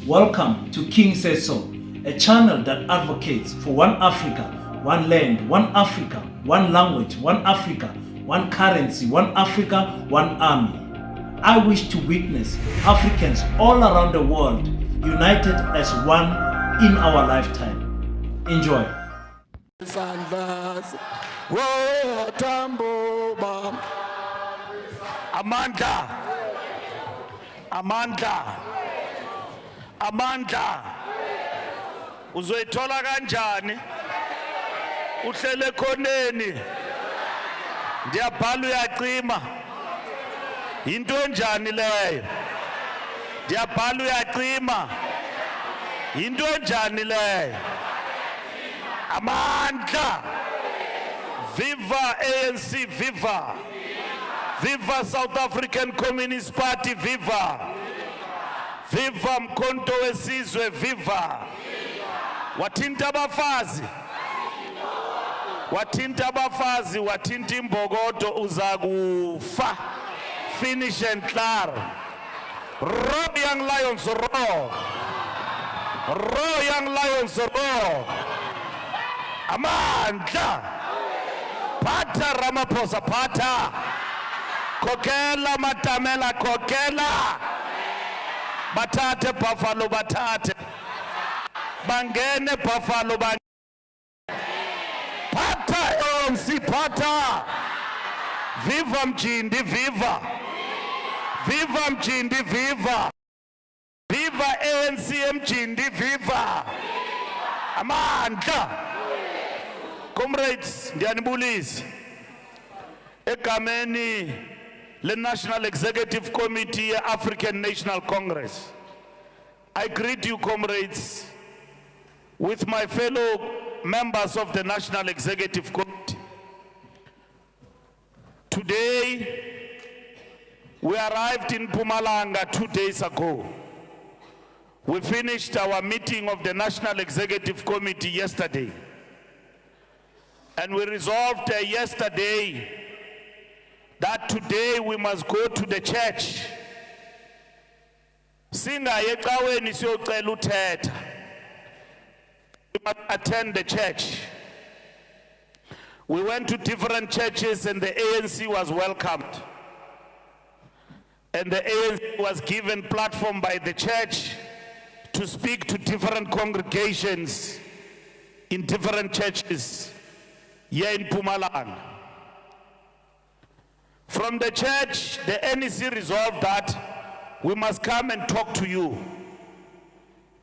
Welcome to King Says So, a channel that advocates for one Africa, one land, one Africa, one language, one Africa, one currency, one Africa, one army. I wish to witness Africans all around the world united as one in our lifetime. Enjoy. Amandla uzoyithola kanjani uhlele khoneni ndiyabhala uyacima into njani leyo ndiyabhala uyacima into njani leyo amandla viva ANC viva viva South African Communist Party viva Viva Mkhonto wesizwe viva wathinta abafazi wathinta imbokodo uzakufa finish and clear roar young lions roar young lions roar amandla phatha Ramaphosa phatha khokela Matamela khokela bathathe Buffalo bathathe bangene Buffalo phatha ANC phatha viva Mjindi viva viva Mjindi viva viva ANC Mjindi viva amandla comrades ndiyanibulisa egameni the National Executive Committee, African National Congress. I greet you, comrades, with my fellow members of the National Executive Committee. Today, we arrived in Mpumalanga 2 days ago. We finished our meeting of the National Executive Committee yesterday. And we resolved yesterday that today we must go to the church. Singaye ecaweni siyocela uthetha. We must attend the church. We went to different churches and the ANC was welcomed. And the ANC was given platform by the church to speak to different congregations in different churches here in Mpumalanga. From the church, the NEC resolved that we must come and talk to you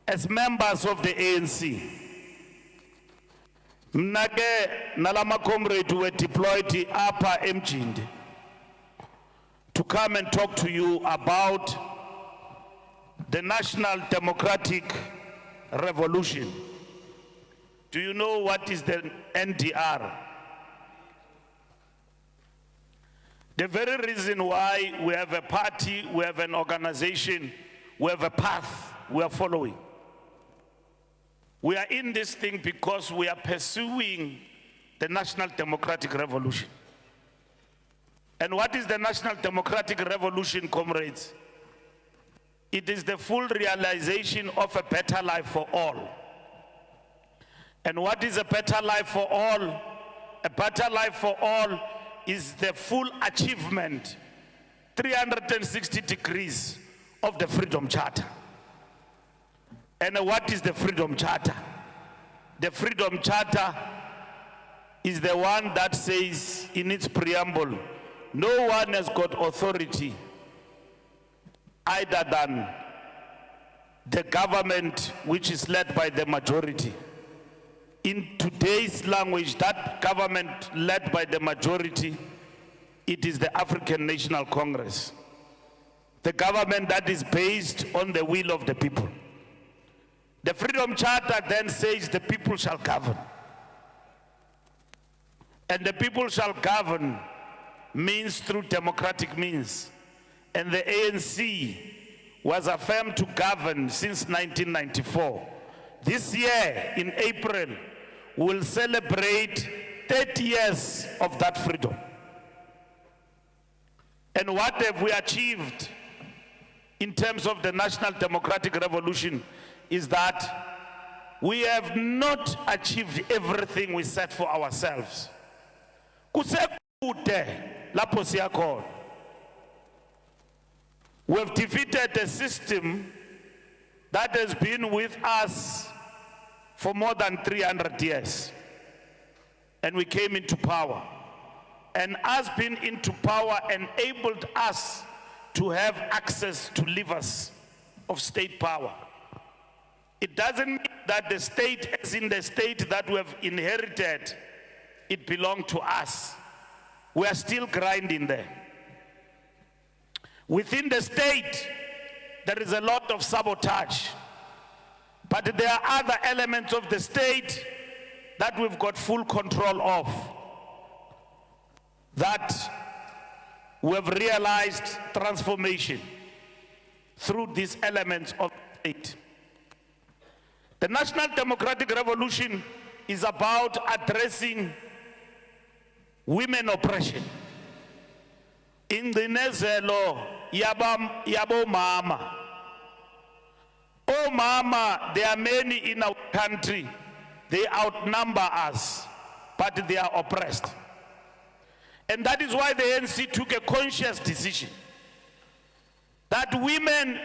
as members of the ANC. Mnake nalama comrade were deployed upper Mjindi to come and talk to you about the National Democratic Revolution. Do you know what is the NDR? The very reason why we have a party, we have an organization, we have a path we are following. We are in this thing because we are pursuing the National Democratic Revolution. And what is the National Democratic Revolution, comrades? It is the full realization of a better life for all. And what is a better life for all? A better life for all is the full achievement, 360 degrees of the Freedom Charter. And what is the Freedom Charter? The Freedom Charter is the one that says in its preamble, no one has got authority either than the government which is led by the majority. In today's language, that government led by the majority, it is the African National Congress. The government that is based on the will of the people. The Freedom Charter then says the people shall govern. And the people shall govern means through democratic means. And the ANC was affirmed to govern since 1994. This year, in April, we'll celebrate 30 years of that freedom. And what have we achieved in terms of the National Democratic Revolution is that we have not achieved everything we set for ourselves. Kusekude lapho siyakhona. We have defeated a system that has been with us for more than 300 years. And we came into power. And us being into power enabled us to have access to levers of state power. It doesn't mean that the state, as in the state that we have inherited, it belonged to us. We are still grinding there. Within the state, there is a lot of sabotage. But there are other elements of the state that we've got full control of, that we have realized transformation through these elements of the state. The National Democratic Revolution is about addressing women oppression. In the nezelo yabo mama. Oh mama, there are many in our country. They outnumber us, but they are oppressed. And that is why the ANC took a conscious decision that women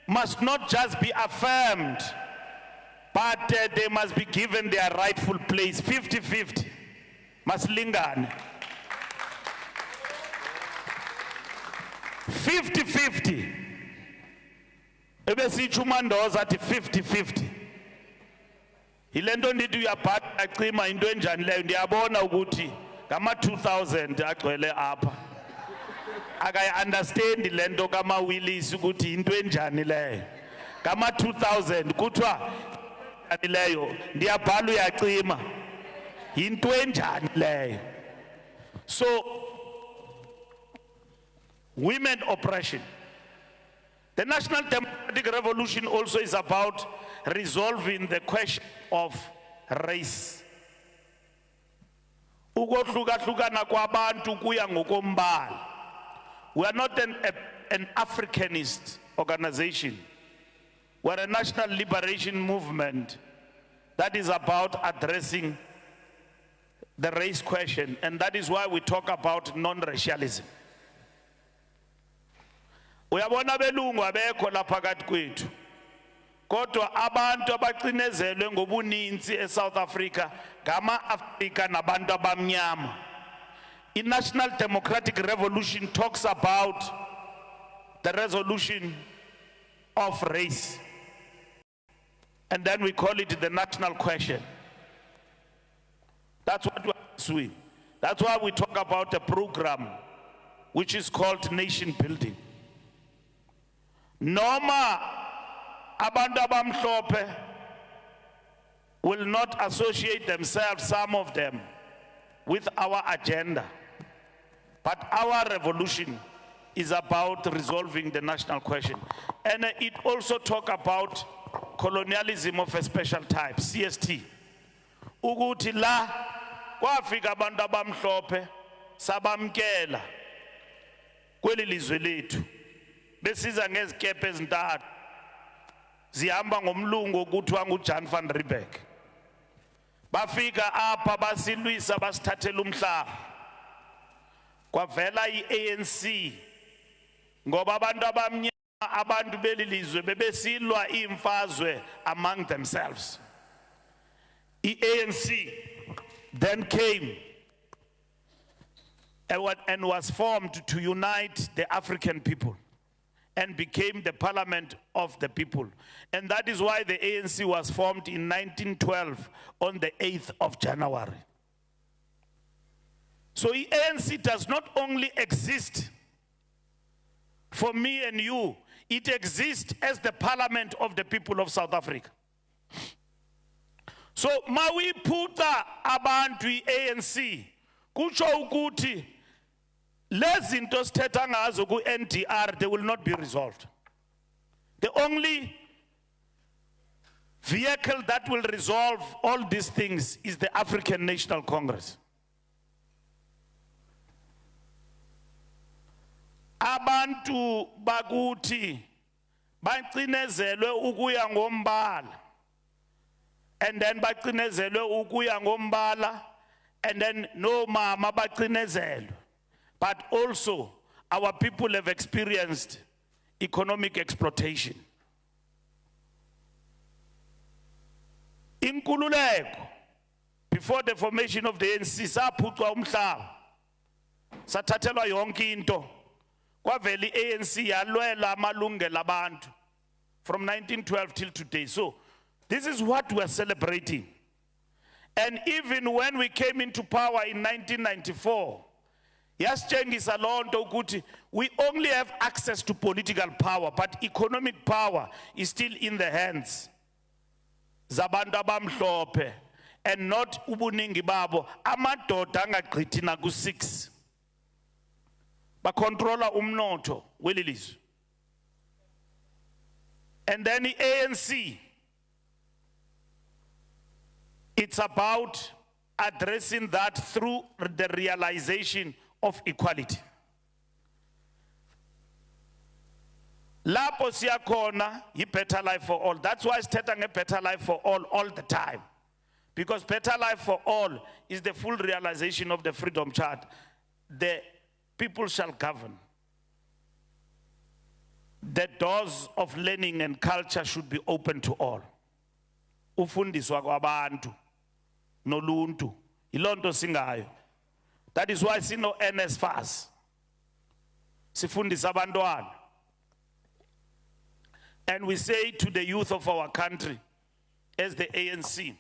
must not just be affirmed, but they must be given their rightful place. 50-50. Maslingane. 50-50. Ebesithi uMandoza athi 50-50. Ilento ndithi uyabhala acima into enjani leyo, ndiyabona ukuthi ngama 2000 agcwele apha. Akayi understand lento kama Willis ukuthi into enjani leyo. Ngama 2000 kuthiwa leyo ndiyabhala uyacima. Into enjani leyo. So women oppression. The National Democratic Revolution also is about resolving the question of race. Ukohlukahlukana kwabantu kuya ngokombala. We are not an Africanist organization. We are a national liberation movement that is about addressing the race question, and that is why we talk about non-racialism. Uyabona belungu abekho lapha phakathi kwethu. Kodwa abantu abacinezelwe ngobuninzi eSouth Africa ngama-Afrika nabantu abamnyama. I-National Democratic Revolution talks about the resolution of race. And then we call it the national question. That's what we're pursuing. That's why we talk about a program which is called nation building. Noma abantu abamhlophe will not associate themselves, some of them, with our agenda. But our revolution is about resolving the national question. And it also talks about colonialism of a special type, CST. Ukuthi la kwafika abantu abamhlophe sabamkela kweli lizwe lethu. Besiza ngezikepe ezintathu zihamba ngomlungu okuthiwa nguJan van Riebeeck. Bafika apha basilwisa basithathela umhlaba. Kwavela iANC ngoba abantu abamnyama abantu belilizwe bebesilwa imfazwe among themselves. iANC then came and was formed to unite the African people and became the parliament of the people. And that is why the ANC was formed in 1912 on the 8th of January. So the ANC does not only exist for me and you, it exists as the parliament of the people of South Africa. So mawi puta abantu ANC kutsho ukuthi lezinto sithetha ngazo ku NDR, they will not be resolved. The only vehicle that will resolve all these things is the African National Congress. abantu bakuthi bacinezelwe ukuya ngombala, and then bacinezelwe ukuya ngombala, and then no mama bacinezelwe. But also our people have experienced economic exploitation. Inkululeko, before the formation of the ANC, saphucwa umhlaba, sathathelwa yonke into. Kwavela i-ANC yalwela amalungelo abantu from 1912 till today. So this is what we are celebrating. And even when we came into power in 1994, yasitshengisa lonto ukuthi we only have access to political power, but economic power is still in the hands zabantu abamhlophe, and not ubuningi babo amadoda angagqithi na ku-6 bakontrola umnotho weli lizwe. And then the ANC, it's about addressing that through the realization of equality. Lapho siyakhona yi better life for all. That's why sithetha nge better life for all the time. Because better life for all is the full realization of the Freedom Charter. The people shall govern. The doors of learning and culture should be open to all. Ufundiswa kwabantu noluntu ilonto singayo. That is why sino NSFAS sifundisa abantwana. And we say to the youth of our country, as the ANC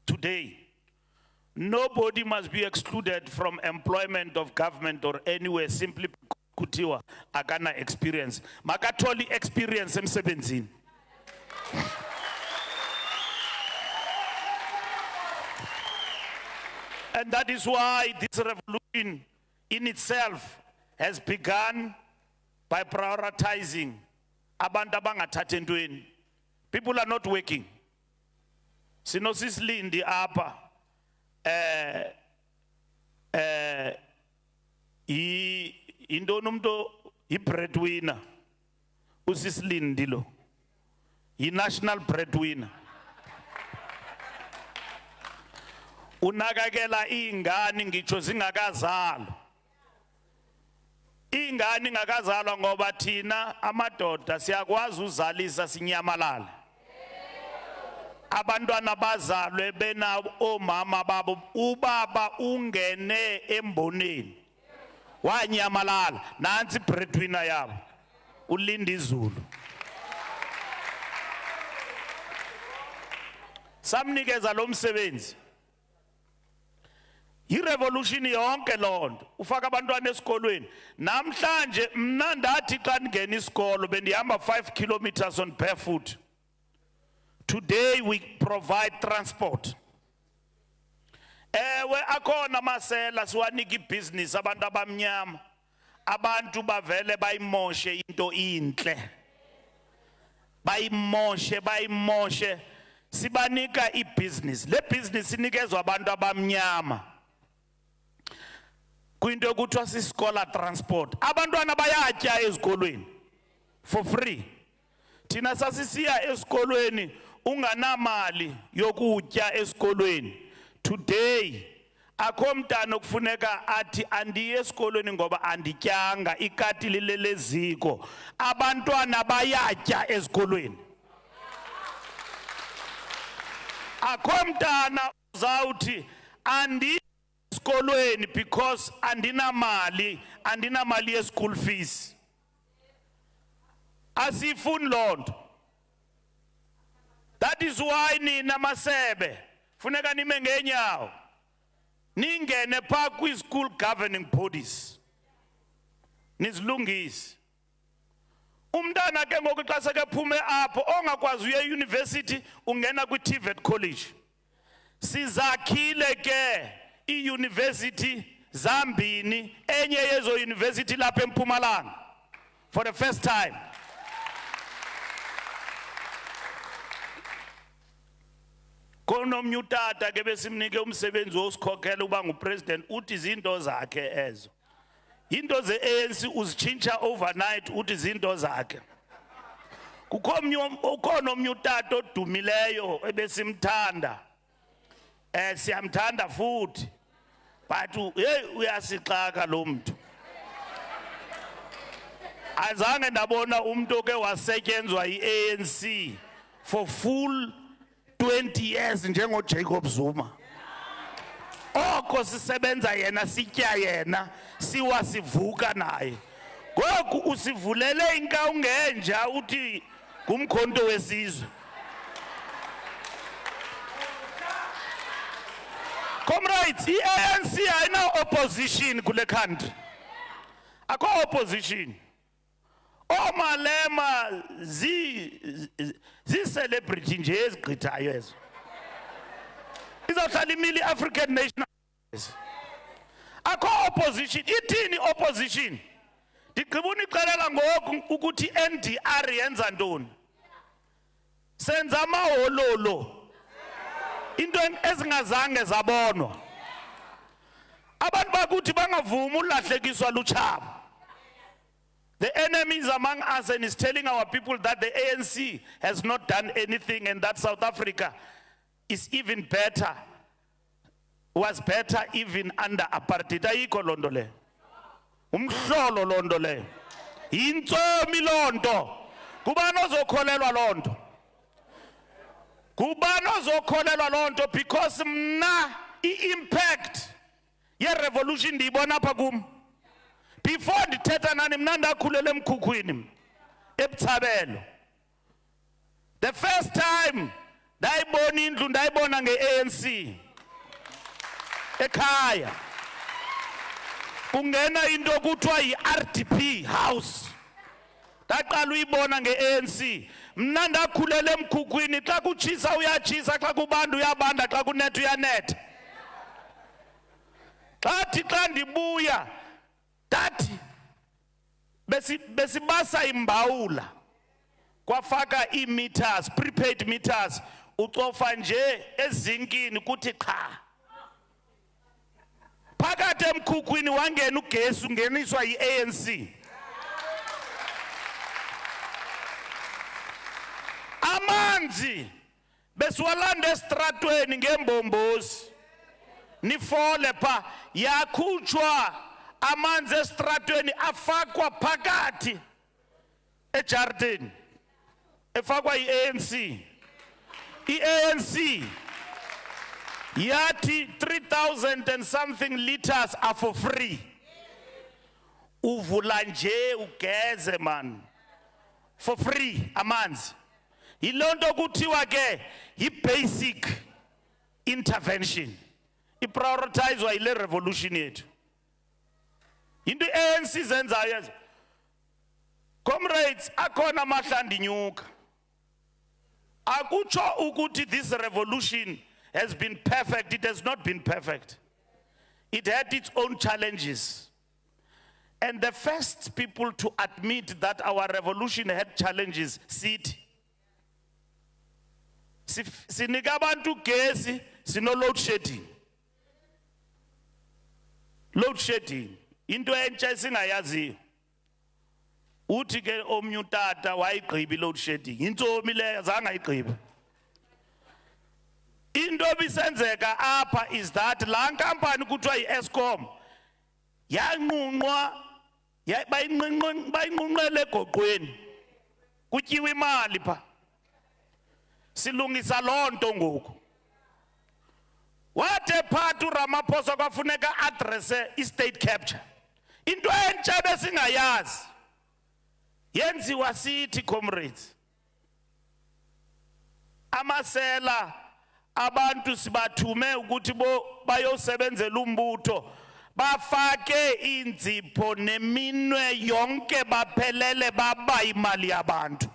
today, nobody must be excluded from employment of government or anywhere simply kutiwa akana experience. Makatoli experience emsebenzini. And that is why this revolution in itself has begun by prioritizing abantu abangathatha entweni. People are not working. SinosisiLindi apha intoni umuntu i-breadwinner, usisiLindi lo, i-national breadwinner. Unakakela ingane ngitsho zingakazalwa. Ingane ingakazalwa ngoba thina amadoda siyakwazi uzalisa sinyamalala. Abantwana bazalwe bena omama babo, ubaba ungene emboneni wanyamalala, nansi breadwinner yabo uLindi Zulu. Samnikeza lo msebenzi. I-revolution yonke lonto ufaka abantwana esikolweni. Namhlanje mna ndathi xa ngena isikolo bendihamba 5 kilometers on barefoot. Today we provide transport. Ewe akhona masela siwanika ibusiness abantu abamnyama. Abantu bavele bayimoshe into inhle. Bayimoshe. Sibanika ibusiness. Le business inikezwa abantu abamnyama. Kwinto yokuthiwa sisikola transport. Abantwana bayatya ezikolweni for free. Thina sasisiya esikolweni unganamali yokutya esikolweni. Today akho mntana okufuneka athi andiye esikolweni ngoba andityanga ikati lileleziko. Abantwana bayatya esikolweni. Akho mntana uzawuthi andi esikolweni because andina mali ye school fees. Asifuni lonto. That is why nina masebe funeka nime ngenyawo ningene pha kwi-school governing bodies nizilungise. Umntana ke ngoku xa seke phume apho ongakwazi uye university ungena kwi-TVET college. Sizakhile ke i-university zambini, enye yezo university lapha eMpumalanga for the first time. Konomnye utata ke besimnike umsebenzi wosikhokhela uba ngupresident, uthi izinto zakhe ezo. into ze-ANC uzitshintsha overnight uthi zinto zakhe. Ukhona omnye utata odumileyo ebesimthanda, siyamthanda futhi, but hey uyasixaka lo muntu. Azange ndabona umuntu oke wasetyenzwa yi-ANC for full 20 years njengo Jacob Zuma. Oko sisebenza yena, sitya yena, siwa sivuka naye. Ngoku usivulele inkawu ngenja uthi ngumkhonto wesizwe. Comrades, i-ANC ayina opposition kule country. Akho opposition. Omalema zi-celebrity nje ezigqithayo ezo. Izawuhlala imili African National. Akho opposition. Ithini opposition? Ndigqiba unixelela ngoku ukuthi NDR yenza ntoni. Senza amahololo. Into ezingazange zabonwa. Abantu bakuthi bangavuma ulahlekiswa lutshaba. The enemy is among us and is telling our people that the ANC has not done anything and that South Africa is even better, was better even under apartheid. Ayikho londo le. Umhlolo londo le. Intsomi londo. Kubani ozokholelwa londo? Kubani ozokholelwa londo because mna i-impact ye-revolution ndiyibona apha kum. Before ndithetha nani mna ndakhulele emkhukhwini eButshabelo. The first time ndayibona indlu ndayibona nge-ANC ekhaya. Kungena into kuthiwa yi-RDP house. Ndaqala uyibona nge-ANC. Mna ndakhulele emkhukhwini, xa kutshisa uyatshisa, xa kubanda uyabanda, xa kunetha uyanetha. Xa ndibuya dathi besibasa imbawula kwafaka ii-meters, prepaid meters, ucofa nje ezinkini kuthi qha. Phakathi emkhukhwini wangena ugesi ungeniswa yi-ANC. Amanzi besiwalanda estratweni ngembombozi. Nifole pha yakhutshwa amanzi estratweni afakwa phakathi eJarden efakwa i-ANC. I-ANC yathi 3,000 and something liters are for free. Uvula nje ugeze man for free amanzi. Yilonto kuthiwa ke yi-basic intervention. Iprioritizwa yile revolution yethu. Into ANC zenzayo ezo. Comrades, akhona amahla ndinyuka. Akutsho ukuthi this revolution has been perfect. It has not been perfect. It had its own challenges. And the first people to admit that our revolution had challenges, sithi. Sinika abantu gesi, sino load shedding. Load shedding. Into entsha singayaziyo. Uthi ke omnye utata wayigqiba load shedding. Intsomi le zange ayigqibe. Into bisenzeka apha is that la nkampani kuthiwa yi-Eskom yanqunqwa bayinqunqele egoqweni. Kutyiwa imali pha. Silungisa lonto ngoku. Wathe phathu Ramaphosa kwafuneka address i-state capture. Into entsha besingayazi yenziwa sithi comrades. Amasela abantu sibathume ukuthi bayosebenzela umbutho bafake inzipho neminwe yonke baphelele baba imali yabantu.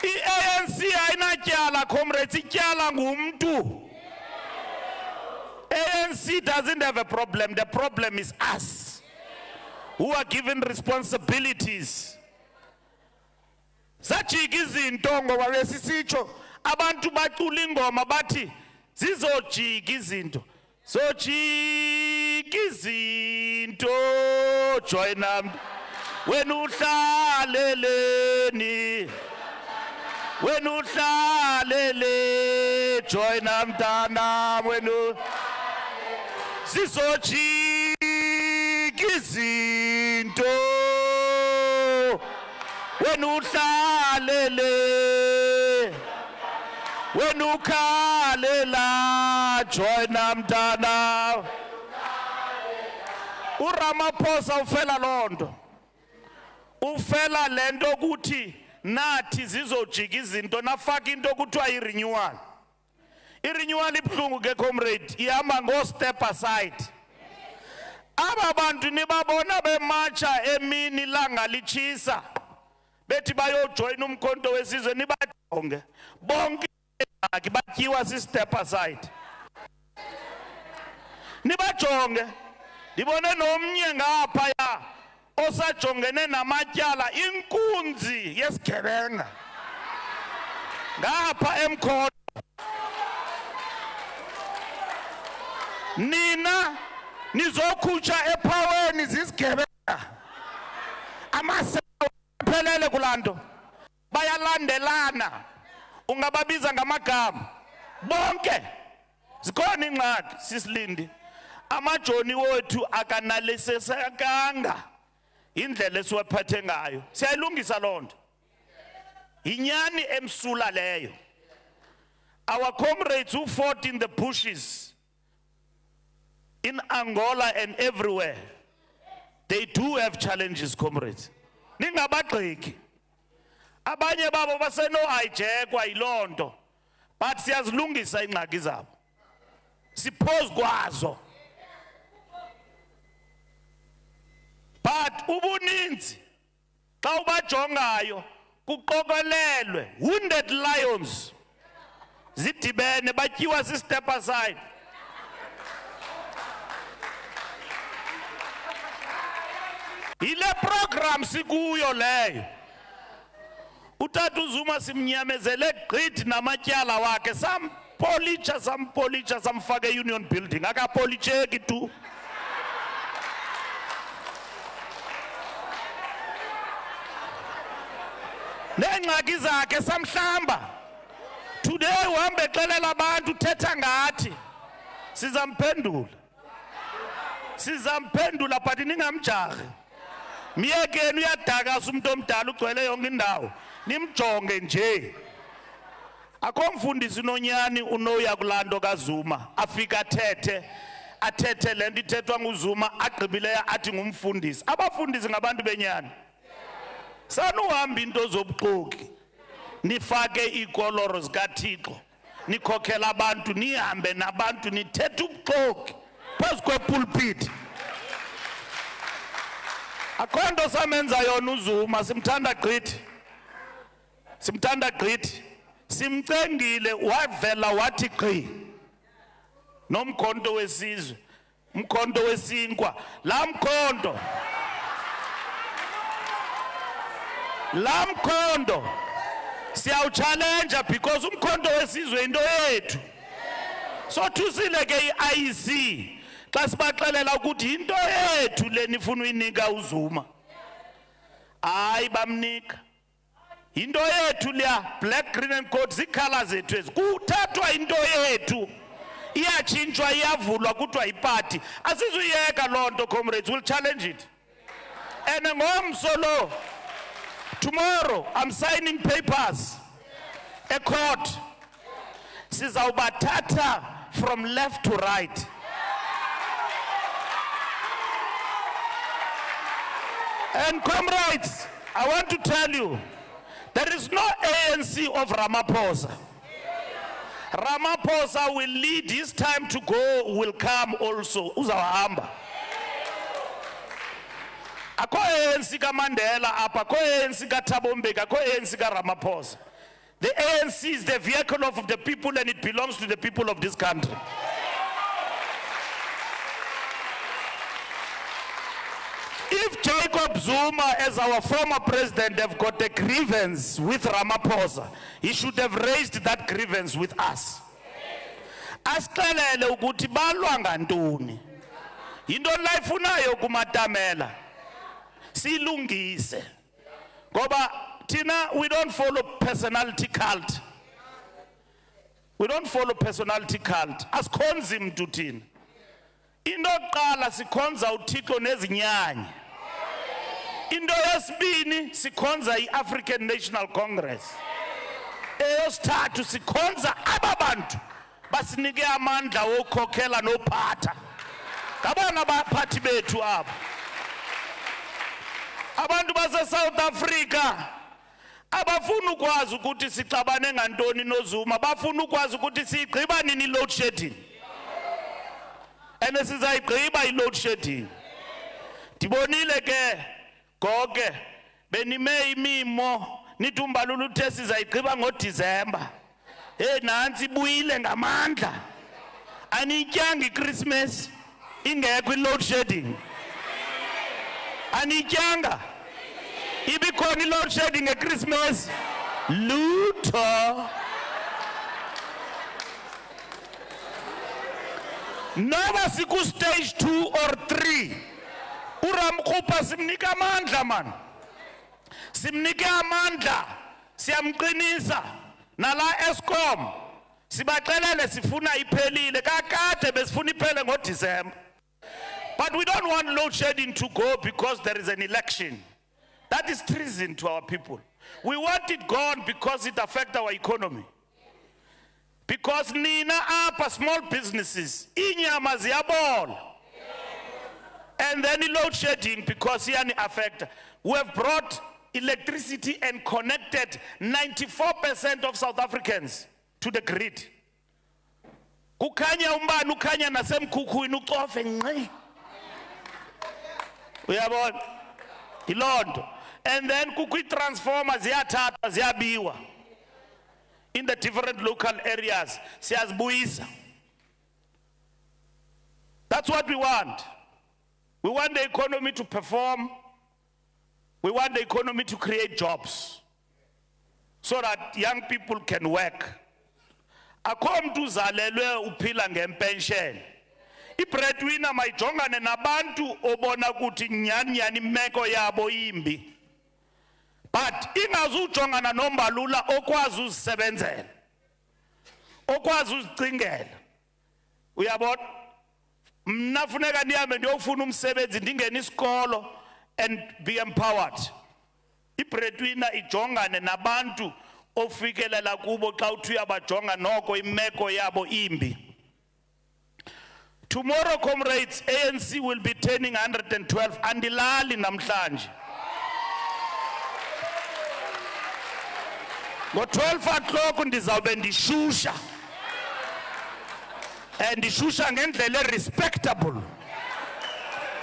I-ANC ayinatyala comrades, ityala ngumntu. ANC doesn't have a problem. The problem is us who are given responsibilities. Sajika izinto ngoba besisitsho abantu bacula ingoma bathi zizojika izinto. Sochika izinto joina wena uhlaleleni wena uhlalele joina mntana wena sisochika izinto wena uhlalele wena ukhalela joina mntana uRamaphosa ufela lonto ufela lento ukuthi nathi zizojika izinto nafaka into kuthiwa irenewal irenewal ibhlungu ke comrade ihamba ngo step aside aba bantu nibabona bemacha emini langa lichisa bethi bayojoin umkhonto wesizwe nibajonge bonke batyiwa si step aside nibajonge ndibone nomnye ngapha ya osajongene namatyala inkunzi yesigebenga ngapha emkhono nina nizokhutsha ephaweni zisigebenga amasephelele kulanto bayalandelana ungababiza ngamagama bonke zikhona ingxaki sisilindi amajoni wethu akanalisesekanga indlela esiwaphathe ngayo siyayilungisa lonto inyani emsula leyo our comrades who fought in the bushes in Angola and everywhere they do have challenges comrades ningabagxeki abanye babo baseno hijekwa yilonto but siyazilungisa ingxaki zabo siphoze kwazo but ubuninzi xa ubajongayo kuqokolelwe wounded lions zidibene batyiwa si step aside ile program sikuyo leyo utata uZuma simnyamezele gqithi namatyala wakhe sampolitsha samfaka e-union building akapolitsheki tu nengxaki zakhe samhlamba today uhambe exelela abantu uthetha ngathi sizamphendula but ningamjarhi miyekeni uyadakasa umuntu omdala ugcwele yonke indawo nimjonge nje akho mfundisi nonyani unoya kulanto kaZuma afika athethe lento ithethwa nguZuma agqibileyo athi ngumfundisi abafundisi ngabantu benyani sanuhamba into zobuxoki nifake ikoloro zikaThixo nikhokhela abantu nihambe nabantu nithethe ubuxoki phezu kwepulpit akho nto samenza yona uZuma simthanda gqithi simcengile wavela wathi qhi nomkhonto wesizwe umkhonto wesinkwa la mkhonto siyawuchallenge because umkhonto wesizwe into yethu so thusile ke iIC xa sibaxelela ukuthi into yethu lenifuna uyinika uZuma hayi bamnika into yethu leya black green and gold zikhala zethu ezi kuthathwa into yethu iyatshintshwa iyavulwa kuthiwa yiparty asizuyeka loo nto comrades will challenge it and ngomso lo tomorrow I'm signing papers a court sizawubathatha from left to right and comrades I want to tell you there is no ANC of Ramaphosa. Ramaphosa will lead, his time to go will come also. Uzawahamba. Akho ANC ka Mandela apa, akho ANC ka Thabo Mbeki, akho ANC ka Ramaphosa. The ANC is the vehicle of the people and it belongs to the people of this country. If Jacob Zuma, as our former president, have got a grievance with Ramaphosa, he should have raised that grievance with us. asixelele ukuthi balwa ngantoni, yinto layifunayo kumatamela, silungise. Ngoba thina we don't follow personality cult. We don't follow personality cult. Asikhonzi mntu thina. Into yokuqala sikhonza uThixo nezinyanya. Into yesibini sikhonza i-African National Congress. Eyosithathu sikhonza ababantu basinike amandla wokhokhela nophatha. Ngabona abaphathi bethu abo. Abantu base South Africa abafuna ukwazi ukuthi sixabane ngantoni noZuma, bafuna ukwazi ukuthi sigqiba nini load shedding. And sizayigqiba i-load shedding. Dibonile ke goke benime imimo nithi uMbalula uthe sizayigqiba ngoDisemba. Hey nansi buyile ngamandla. Anityanga iChristmas ingekho i-load shedding. Anityanga ibikhona i-load shedding ngeChristmas lutho. Noba siku stage 2 or 3 uRamkhupha simnika amandla man, simnike amandla, siyamqinisa nala Eskom sibaxelele sifuna iphelile kakade besifuna iphele ngoDisemba. But we don't want load shedding to go because there is an election. That is treason to our people. We want it gone because it affects our economy. Because nina apa small businesses inyama ziyabola. And then load shedding because yani affect. We have brought electricity and connected 94% of South Africans to the grid. Kukhanya umbani ukhanya nasemkhukhwini ucofe nqe. Uyabona ilondo. And then kukwi transformers ziyathathwa ziyabiwa in the different local areas siyazibuyisa. That's what we want. We want the economy to perform. We want the economy to create jobs so that young people can work. Akho mntu uzalelwe uphila ngempension. Ibreadwinner mayijongane nabantu obona ukuthi nyani imeko yabo imbi. But ingazujongana noMbalula okwazi uzisebenzela, okwazi uzicingela. Uyabona mna funeka ndihambe ndiyofuna umsebenzi ndingena isikolo and be empowered. Ibreadwinner ijongane nabantu ofikelela kubo xa uthi uyabajonga noko imeko yabo imbi. Tomorrow, comrades, ANC will be turning 112 andilali namhlanje. Ngo-12 o'clock ndizawube ndishusha. And ndishusha ngendlela respectable.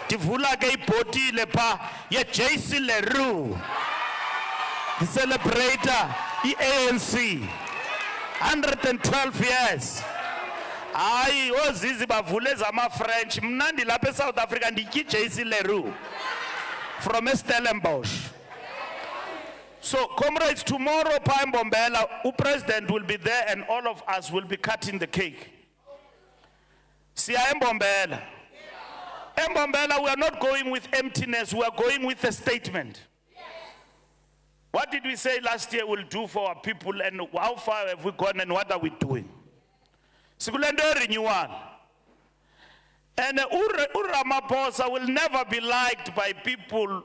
Ndivula ke ibhotile pha ye-JC Leroux. Celebrator i-ANC 112 years. Hayi ozizi bavule zama-French. Mna ndilapha eSouth Africa nditya i-JC Leroux from Stellenbosch. So, comrades, tomorrow, Mbalula, President will be there and all of us will be cutting the cake. See, Mbalula. Mbalula, we are not going with emptiness, we are going with a statement. What did we say last year we'll do for our people and how far have we gone and what are we doing? Sikulendo renewal. And Ramaphosa will never be liked by people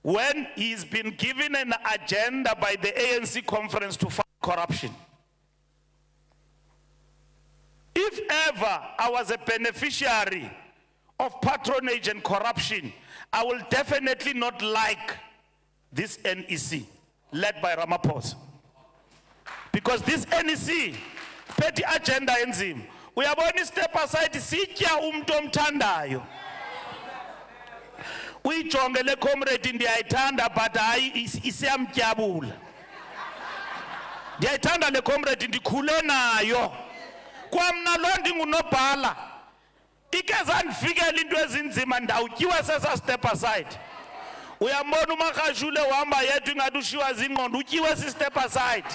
when he's been given an agenda by the ANC conference to fight corruption. If ever I was a beneficiary of patronage and corruption, I will definitely not like this NEC led by Ramaphosa. Because this NEC, petty agenda enzima, uyabona step aside sitya umuntu omthandayo. Uyijonge le comrade ndiyayithanda but hayi isiyamtyabula. Ndiyayithanda le comrade ndikhule nayo. Kwamna lo ndingunobhala. Ikeza ndifikela into ezinzima ndawutyiwa sesa step aside. Uyambona uMakhashule uhamba yedwa ingathi ushiwa zingqondo utyiwe si step aside.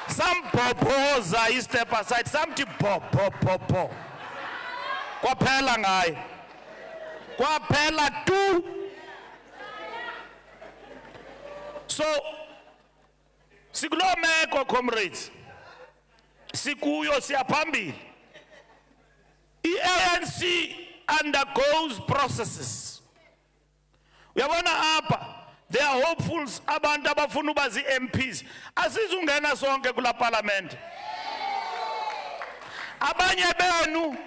Some proposa is step aside, some ti po. Kwaphela ngaye. Kwaphela tu. So, sikulo meko comrades. Sikuyo siyaphambili. ANC undergoes processes. Uyabona apha, there are hopefuls abantu abafuna uba zi-MPs. Asizungena sonke kula parliament. Abanye benu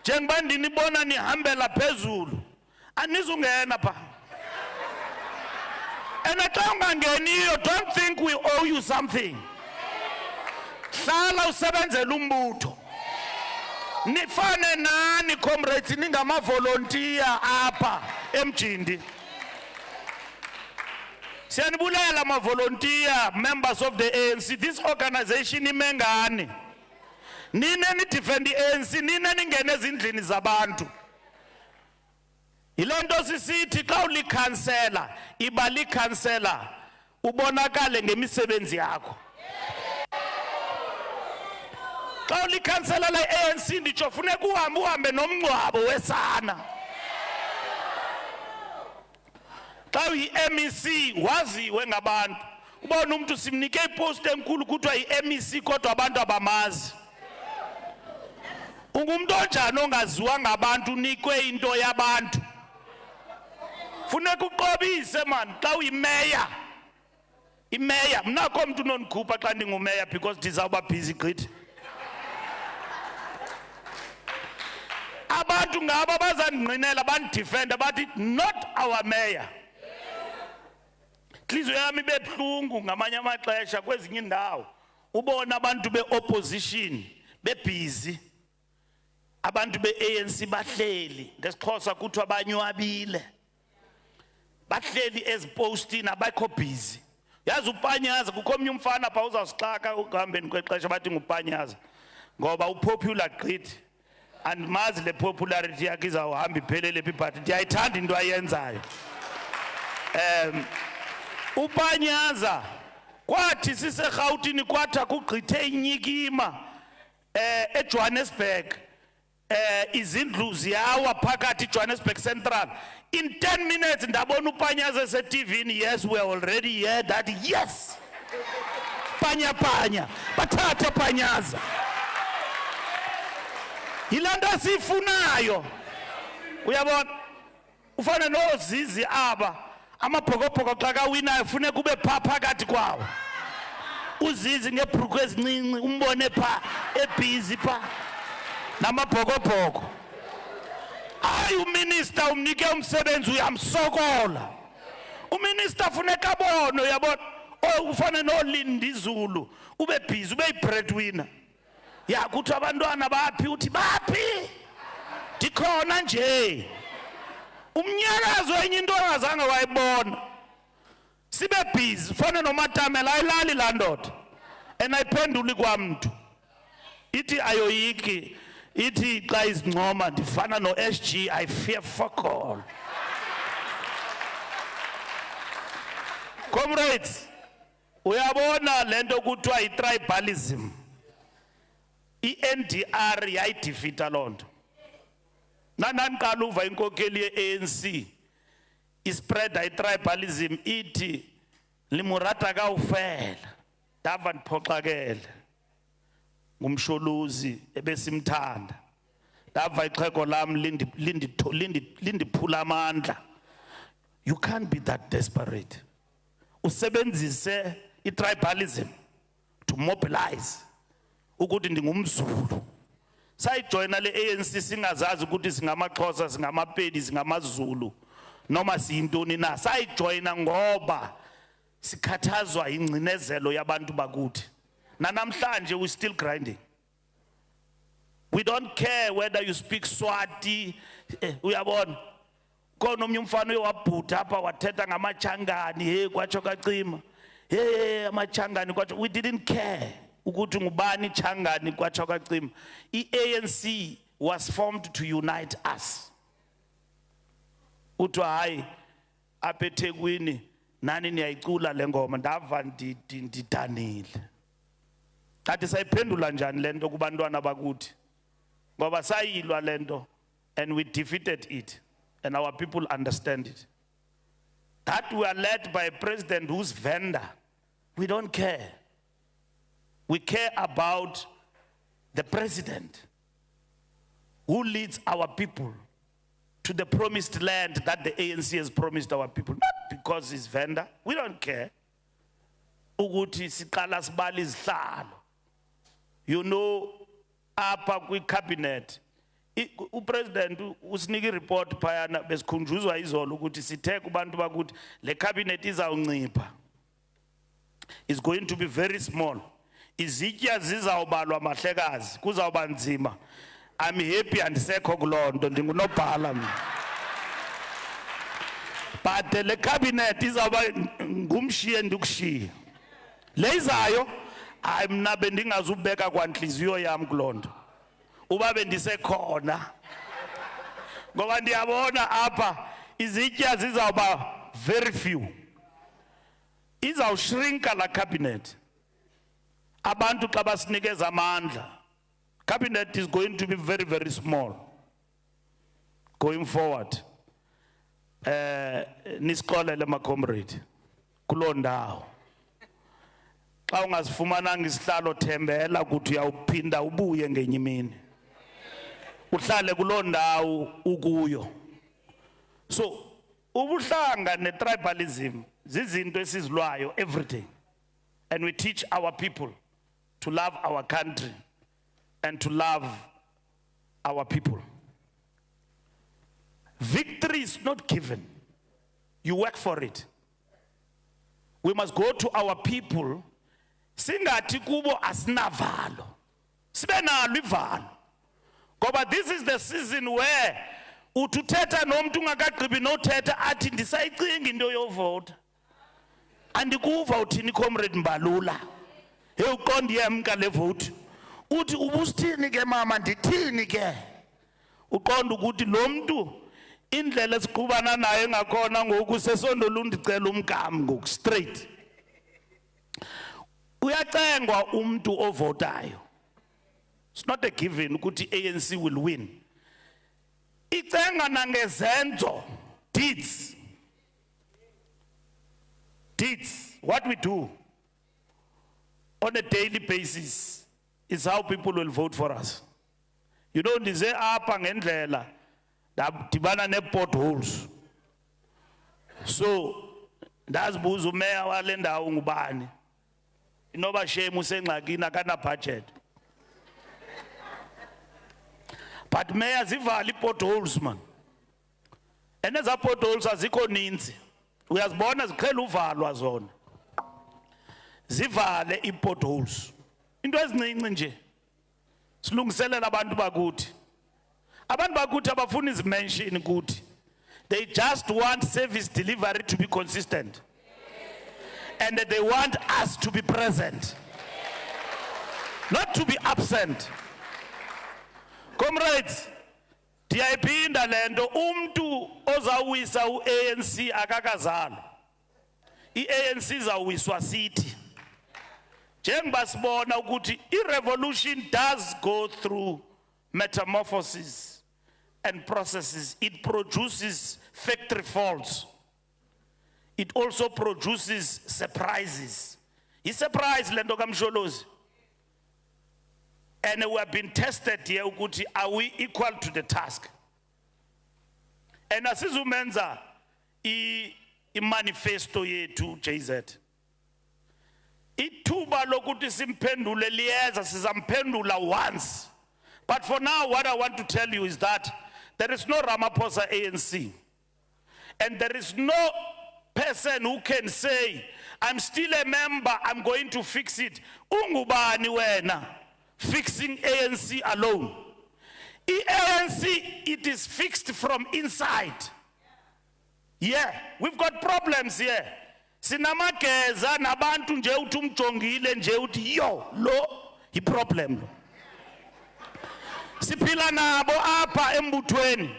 njengoba ndinibona nihambela phezulu anizungena pha. And xa ungangeniyo, don't think we owe you something. Hlala usebenzela umbutho. Nifane nani comrades ningama volunteer apha emjindi. Siyanibulela ama volunteer members of the ANC. This organization imengani. Nine ni defend the ANC, nine ningene ezindlini zabantu. Ilento sisithi xa ulikhansela, iba likhansela ubonakale ngemisebenzi yakho. Xa ulikhansela le ANC nditsho funeka uhambe nomngcwabo wesana. Xa uyi-MEC waziwe ngabantu. Ubona umuntu simnike ipost enkulu kuthiwa yi-MEC kodwa abantu abamazi. Ungumuntu onjani ongaziwa ngabantu unikwe into yabantu. Funeka uqobise man xa uyimeya. Imeya mnakho umuntu unonikhupha xa ndingumeya because ndizawuba busy gqithi. Abantu ngaba bazandinqinela bandidefenda bathi not our mayor. Inhliziyo yami bebhlungu ngamanye amaxesha kwezinye indawo ubona abantu be-opposition bebhizi, abantu be-ANC bahleli ngesixhosa kuthiwa banywabile, bahleli ezipostini abakho busy. Yazi uPanyaza kukho omnye umfana pha uzawusixaka ukuhambeni kwexesha bathi nguPanyaza ngoba upopular gqithi. And mazi le popularity yakhe izawuhamba iphelele phi but ndiyayithanda into ayenzayo. uPanyaza kwathi siseRhawutini kwatha kugqithe inyikima eJohannesburg, izindlu ziyawa phakathi Johannesburg Central. In 10 minutes ndabona uPanyaza eseTVini. Yes, we are already here that yes panya bathathe Panyaza. Yilanda sifunayo. Uyabona ufana nozizi aba amabhokobhoko xa kawinayo funeka kube pha phakathi kwawo. Uzizi ngebruku ezincinci umbone pha ebhizi pha namabhokobhoko. Hayi uminister umnike umsebenzi uyamsokola. Uminister funeka abone uyabona ufana noLindi Zulu ube busy ube breadwinner. Ya kuthi abantwana baphi uthi baphi dikhona nje. Umnyakazo enye into ongazange wayibona. Sibe busy fana noMatamela ayilali la ndoda. Ayiphenduli kwamntu. Ithi ayoyiki, ithi xa izincoma ndifana no-SG, I fear fuck all. Comrades, uyabona lento kuthiwa yi-tribalism. I-NDR yayidefeata loo nto. Nananiqala uva inkokeli ye-ANC ispreada i-tribalism ithi limurata kawufela ndava ndiphoxakele ngumsholuzi ebesimthanda, ndava ixhego lam lindiphula amandla. You can't be that desperate. Usebenzise i-tribalism to mobilize ukuthi ndingumZulu. Sayijoyina le ANC singazazi ukuthi singamaXhosa, singamaPedi, singamaZulu noma siyintoni na. Sayijoyina ngoba sikhathazwa ingcinezelo yabantu bakuthi. Namhlanje we still grinding. We don't care whether you speak Swati. Uyabona khona omnye umfana uyawabhutha apha wathetha ngamachangani kwatsho kacima. Amachangani kwatsho. We didn't care ukuthi ngubani changani kwatsho kacima. I-ANC was formed to unite us. Uthiwa hayi apha eThekwini nani niyayicula le ngoma ndava ndidanile. Kanti sayiphendula njani lento kubantwana bakuthi? Ngoba sayilwa lento and we defeated it and our people understand it. That we are led by a president who's vendor. We don't care. We care about the president who leads our people to the promised land that the ANC has promised our people. Not because he's vendor. We don't care. Ukuthi siqala sibala izihlalo. You know, apa kwi-cabinet, upresident usinike report phayana besikhunjuzwa izolo ukuthi sithe kubantu bakuthi le cabinet izawuncipha. Is going to be very small. Izitya zizawubalwa mahlekazi, kuzawuba nzima. I'm happy and sekho kuloo nto ndingunobhala mina. But le cabinet izawuba ngumshiye ndikushiye. Le izayo mna bendingazubeka kwanhliziyo yami kuloo nto. Uba bendisekhona. Ngoba ndiyabona apha izitya zizawuba very few. Izawushrinka la cabinet. Abantu xa basinikeza amandla. Cabinet is going to be very, very small going forward. Nisixolele ma comrade kuloo ndawo. Xa ungasifumananga isihlalo thembela ukuthi uyawuphinda ubuye ngenye imini. Uhlale kuloo ndawo ukuyo. So ubuhlanga ne-tribalism zizinto esizilwayo every day. And we teach our people to love our country and to love our people. Victory is not given. You work for it. We must go to our people. Singathi kubo asinavalo. Sibe nalo ivalo. Ngoba this is the season where ututhetha nomuntu ungakagqibi nothetha athi ndisayicinga into yovota. Andikuva uthini comrade Mbalula. Hey uqonda yemka le vote. Uthi ubusithini ke mama ndithini ke. Uqonda ukuthi lo muntu indlela esiqhubana naye ngakhona ngoku sesondolo undicela umgami ngoku straight. Uyacengwa umuntu ovotayo. It's not a given ukuthi ANC will win. Icenga nangezenzo, deeds. Deeds, what we do on a daily basis is how people will vote for us. You know, ndize apha ngendlela dibana ne potholes. So ndazibuza umeya wale ndawo ngubani. Inoba shame usengxakini akana budget. But mayor zivala potholes man. And eza potholes azikho ninzi. Uyazibona ziqhela uvalwa zona. Zivale i-potholes. Into ezincinci nje. Silungiselela abantu bakuthi. Abantu bakuthi abafuni izimention kuthi. They just want service delivery to be consistent. And they want us to be present. Not to be absent. Comrades, ndiyayiphinda lento umuntu ozawisa uANC akakazalwa. iANC izawiswa sithi. Njengoba sibona ukuthi i-revolution does go through metamorphosis and processes. It produces factory faults. It also produces surprises. It's surprise lento kaMsholozi. And we have been tested here ukuthi are we equal to the task? And asizumenza i-manifesto yethu JZ. Ithuba lokuthi simphendule liyeza sizamphendula once. But for now what I want to tell you is that there is no Ramaphosa ANC. And there is no person who can say I'm still a member, I'm going to fix it. Ungubani wena fixing ANC alone. ANC, it is fixed from inside. Yeah, we've got problems here. Sinamageza nabantu nje uthi umjongile nje uthi yo lo hi problem lo. Siphila nabo apha embuthweni.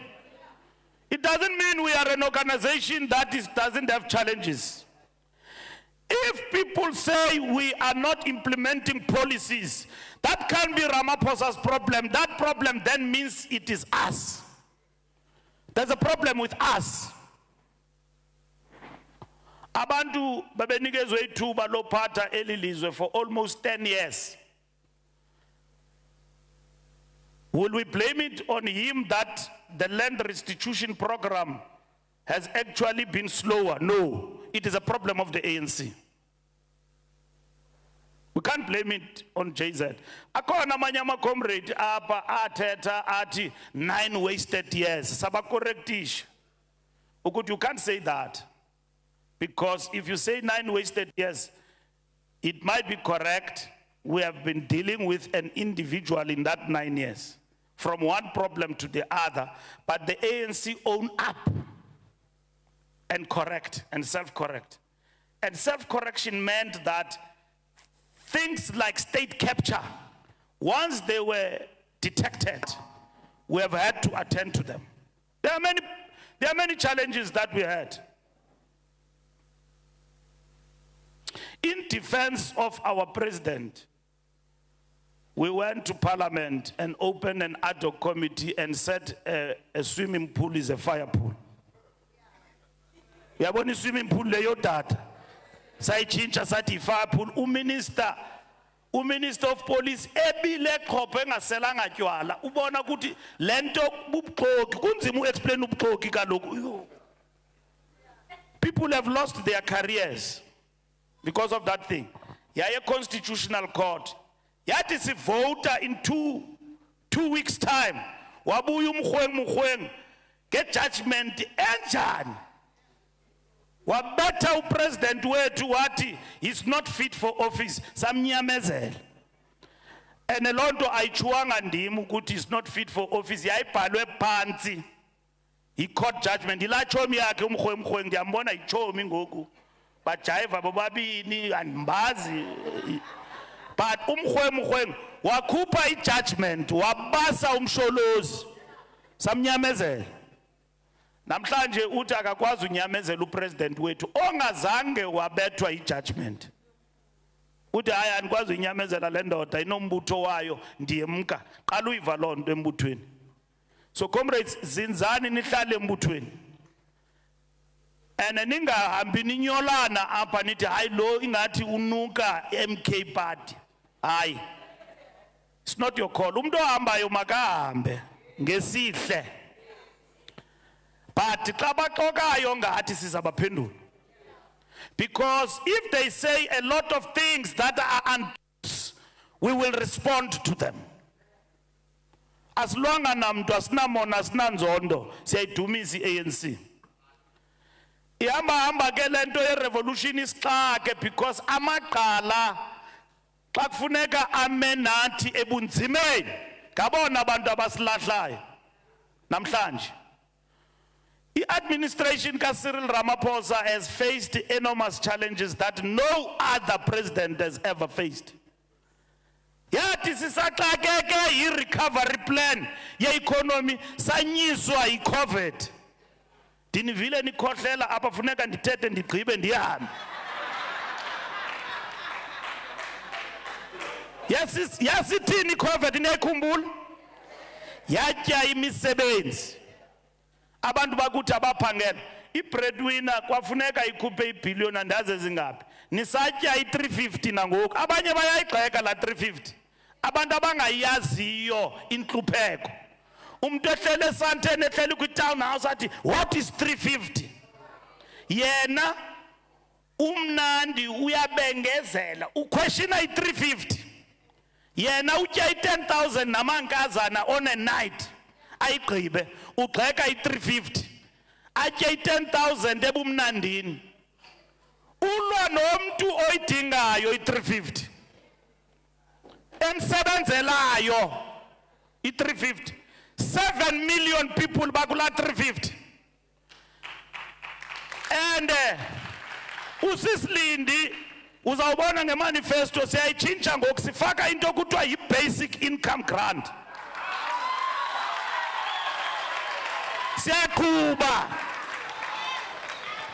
It doesn't mean we are an organization that doesn't have challenges. If people say we are not implementing policies, that can be Ramaphosa's problem. That problem then means it is us. There's a problem with us. Abantu babenikezwe ithuba lophatha elilizwe for almost 10 years. Will we blame it on him that the land restitution program has actually been slower? No. It is a problem of the ANC. We can't blame it on JZ. Akona manyama comrade apa ateta ati 9 wasted years. Saba correctish. You can't say that. Because if you say 9 wasted years, it might be correct. We have been dealing with an individual in that 9 years, from one problem to the other, but the ANC own up and correct and self-correct. And self-correction meant that things like state capture, once they were detected, we have had to attend to them. There are many challenges that we had. In defense of our president, we went to Parliament and opened an ad hoc committee and said a swimming pool is a fire pool. Yabona swimming pool leyo data. Sayichincha sathi fire pool. Uminister of police ebile qhophe engaselanga tywala. Ubona ukuthi lento bubugqoki kunzima explain ubugqoki kaloku. People have lost their careers because of that thing. Yaye constitutional court. Yathi si voter in two weeks time. Wabuya umkhweng get judgment enjani. Wabetha upresident wethu wathi he's not fit for office. Samnyamezela. And lonto ayichuwanga ndim ukuthi he's not fit for office. Yayibhalwe phansi. He court judgment. Ila chomi yakhe umkhweng ndiyambona ichomi ngoku. Bajayiva bobabini andimbazi. But umkhweng wakhupha ijudgment wabasa umsholozi. Samnyamezela. Namhlanje uthi akakwazi unyamezela upresident wethu ongazange wabethwa ijudgment. Uthi hayi andikwazi unyamezela le ndoda inombutho wayo ndiyemka. Qala uyiva loo nto embuthweni. So comrades, zinzani nihlale embuthweni. And ningahambi ninyolana apha nithi hayi lo ingathi unuka MK party. Hayi. It's not your call. Umuntu ohambayo makahambe ngesihle. But xabaxokayo ngathi sizabaphendula. Because if they say a lot of things that are untruths, we will respond to them. As long as namntu asinamona asinanzondo siyayidumisa iANC. Ihamba ke lento ye-revolution isixake because amaqala xa kufuneka ame nathi ebunzimeni ngabona abantu abasilahlayo namhlanje. The administration of Cyril Ramaphosa has faced enormous challenges that no other president has ever faced. Yathi sisaxakeke yi-recovery plan ye-economy sanyiswa yi-COVID. Dinivile nikhohlela apha funeka ndithethe ndigqibe ndihambe. Yasithini i-COVID niyayikhumbula? Yatya imisebenzi. Abantu bakuthi abaphangela i-breadwinner kwafuneka ikhuphe ibhiliyoni andaze zingapi. Nisatya i-350 nangoku. Abanye bayayigxeka la 350. Abantu abangayaziyo intlupheko. Umuntu ehlele esanteni ehlele kwi-town house athi what is 350? Yena umnandi uyabengezela uquestiona i-350. Yena utya i-10,000 namankazana on a night. Ayigqibe ugxeka i-350 atye i-10,000 ebumnandini. Ulwa nomntu oyidingayo i-350 emsebenzelayo i-350. 7 million people bakula 350. And usisilindi uzawubona ngemanifesto siyayitshintsha ngoku sifaka into kuthiwa yi-basic income grant. Siyakuba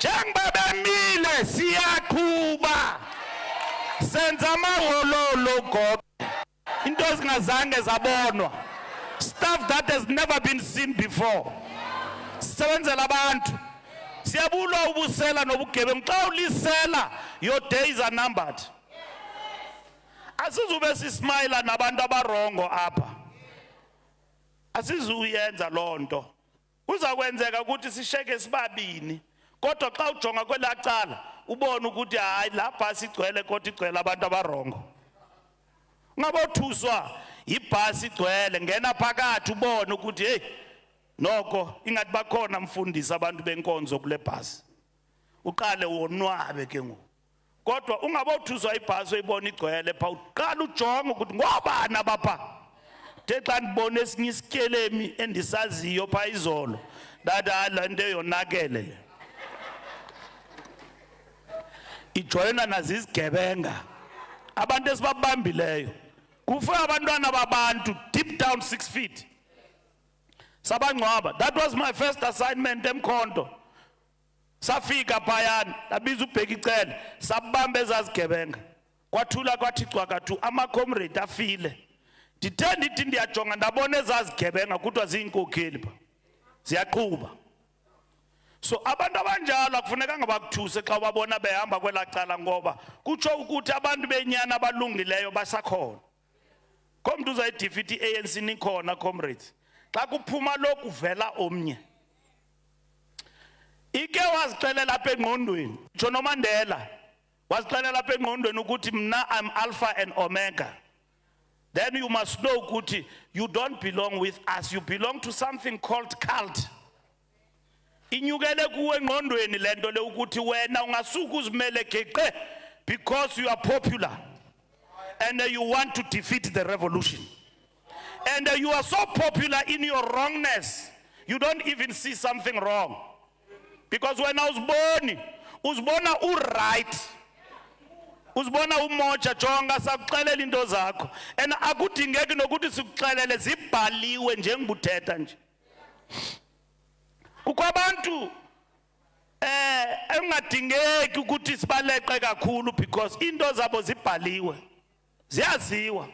njengoba bemile siyaqhuba senza amangololo gogo into ezingazange zabonwa stuff that has never been seen before sisebenzela abantu siyabulwa ubusela nobugebengu xa ulisela your days are numbered asizube sismile nabantu abarongo apha asizuyenza lonto kuza kwenzeka ukuthi sisheke sibabini kodwa xa ujonga kwelacala ubone ukuthi hayi lapha sigcwele kodwa igcwele abantu abarongo ngabothuswa ibhasi igcwele ngena phakathi ubone ukuthi hey noko ingathi bakhona mfundisi abantu benkonzo kule bhasi uqale wonwabe ke ngoku kodwa ungabothuswa ibhasi uyibona igcwele pha uqala ujonga ukuthi ngobani abapha xa ndibone esinye isikelemi endisaziyo pha izolo la nto yonakele ijoyina nazizigebenga abantu esibabambileyo kufe abantwana babantu deep down 6 feet sabangcwaba. That was my first assignment emkhonto safika phayana abiza ubheka icele sabamba ezazigebenga kwathula kwathi cwakathu ama-comrade afile ndithe ndithi ndiyajonga ndabona ezazigebenga kuthiwa ziyinkokheli pha ziyaqhuba. So abantu abanjalo akufuneka ngabakuthuse xa babona behamba kwelacala ngoba kutsho ukuthi abantu benyana abalungileyo basakhona komntu uzayidifeat i-ANC nikhona comrades xa kuphuma lokhu vela omnye ike wazixelela apha engqondweni tsho noMandela wazixelela apha engqondweni ukuthi mna I'm alpha and omega. Then you must know ukuthi you don't belong with us, you belong to something called cult. Inyukele kuwe engqondweni lento le ukuthi wena ungasuka uzimele geqe because you are popular and you want to defeat the revolution. And you are so popular in your wrongness, you don't even see something wrong. Because when I was born, uzibona right, uzibona umoja jonga sakuxelela into zakho and akudingeki nokuthi sikuxelele zibhaliwe njengibuthetha nje. Kukho abantu engadingeki ukuthi sibaleqe kakhulu because into zabo zibhaliwe ziyaziwa.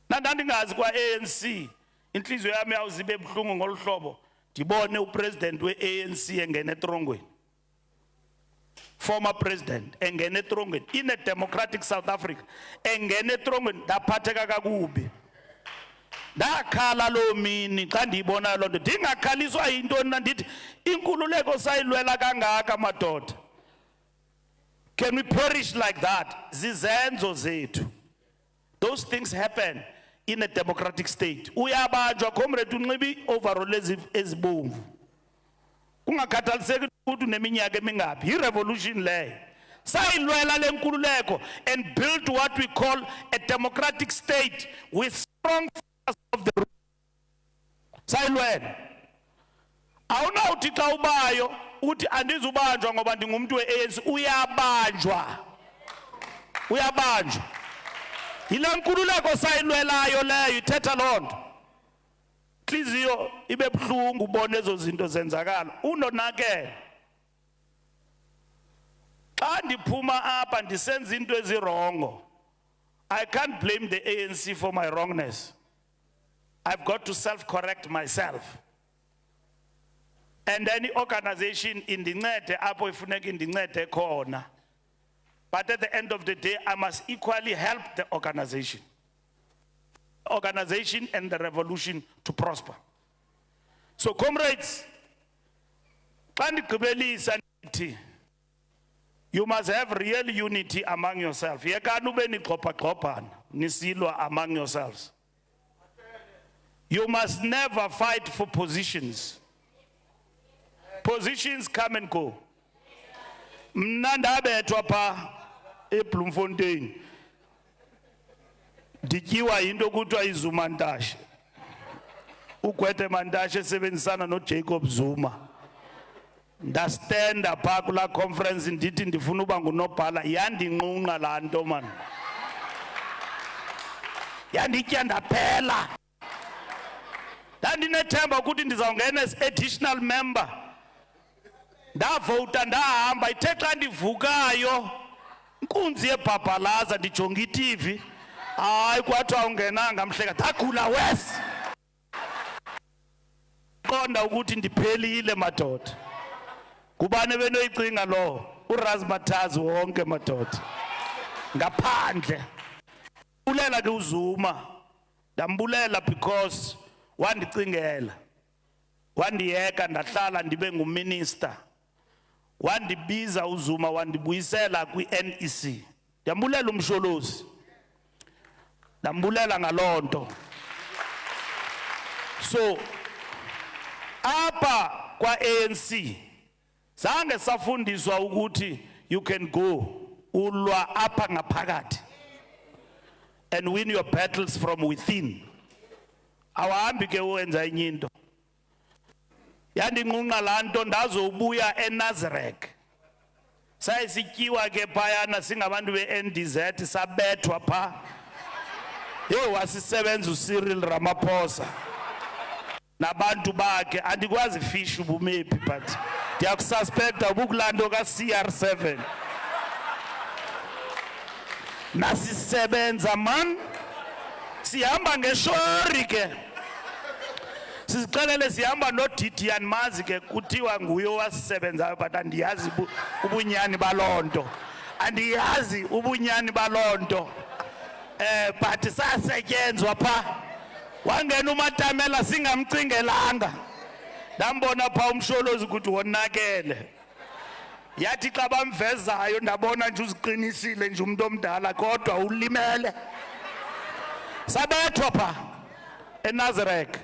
Nandingazi kwa ANC inhliziyo yami yawuzibe ebuhlungu ngoluhlobo ndibone upresident we-ANC engena etrongweni, former president engena etrongweni in a democratic South Africa engena etrongweni ndaphatheka kakubi ndakhala loo mini xa ndiyibona loo nto ndingakhaliswa yintoni na ndithi inkululeko sayilwela kangaka madoda. Can we perish like that? Zizenzo zethu. Those things happen in a democratic state. Uyabanjwa comrade unxibi overall ezibomvu kungakhathaliseki ukuthi uneminyaka emingaphi i-revolution leyo sayilwela le nkululeko and build what we call a democratic state with strong force of the rule. Sayilwela awunawuthi xa ubayo uthi andizubanjwa ngoba ndingumntu we-ANC. Uyabanjwa yile nkululeko sayilwelayo leyo ithetha loo nto. Inhliziyo ibe buhlungu ubona ezo zinto zenzakala unonakele. Xa ndiphuma apha ndisenza into ezirongo, I can't blame the ANC for my wrongness. I've got to self-correct myself. And any organization indincede apho ifuneka indincede khona. But at the end of the day, I must equally help the organization and the revolution to prosper. So comrades, you must have real unity among yourselves. Among yourselves. You must never fight for positions. Positions come and go. Mnandabethwa pa eBloemfontein ndikiwa into kuthiwa iZuma Ntashe. Ugwethe Mantashe esebenzisana noJacob Zuma ndastenda pha kula conference ndithi ndifuna uba ngunobhala yandinqunqa laa nto man, yanditya ndaphela. Ndandinethemba ukuthi ndizawungena as additional member ndavota ndahamba ithe xa ndivukayo inkunzi yebhabhalaza ndijonga iTV hayi kwathiwa awungenanga mhleka ndagula wesi qonda ukuthi ndiphelile madoda kubane benoyicinga lo uRazmathazi wonke madoda ngaphandle ulela ke uZuma ndambulela because wandicingela wandiyeka ndahlala ndibe nguminister wandibiza uZuma wandibuyisela kwiNEC ndiyambulela umsholozi ndambulela ngalonto so apha kwa ANC zange safundiswa ukuthi you can go ulwa apha ngaphakathi and win your battles from within awahambi ke wenza enye into yandinqunqa laa nto ndazobuya eNazareth sayisityiwa ke phayana singabantu be-NDZ sabethwa phaa wasisebenza uCyril Ramaphosa nabantu bakhe andikwazi fish ubumephi but ndiyakususpekta ubukulaa nto ka-CR7 nasisebenza man sihamba ngeshori ke sizixelele sihamba noDidian mazi ke kuthiwa nguye owasisebenzayo but andiyazi ubunyani balonto andiyazi ubunyani balonto but sasetyenzwa pha wangena uMatamela singamcingelanga ndambona pha umsholozi ukuthi wonakele yathi xa bamvezayo ndabona nje uziqinisile nje umuntu omdala kodwa ulimele sabethwa pha eNazareth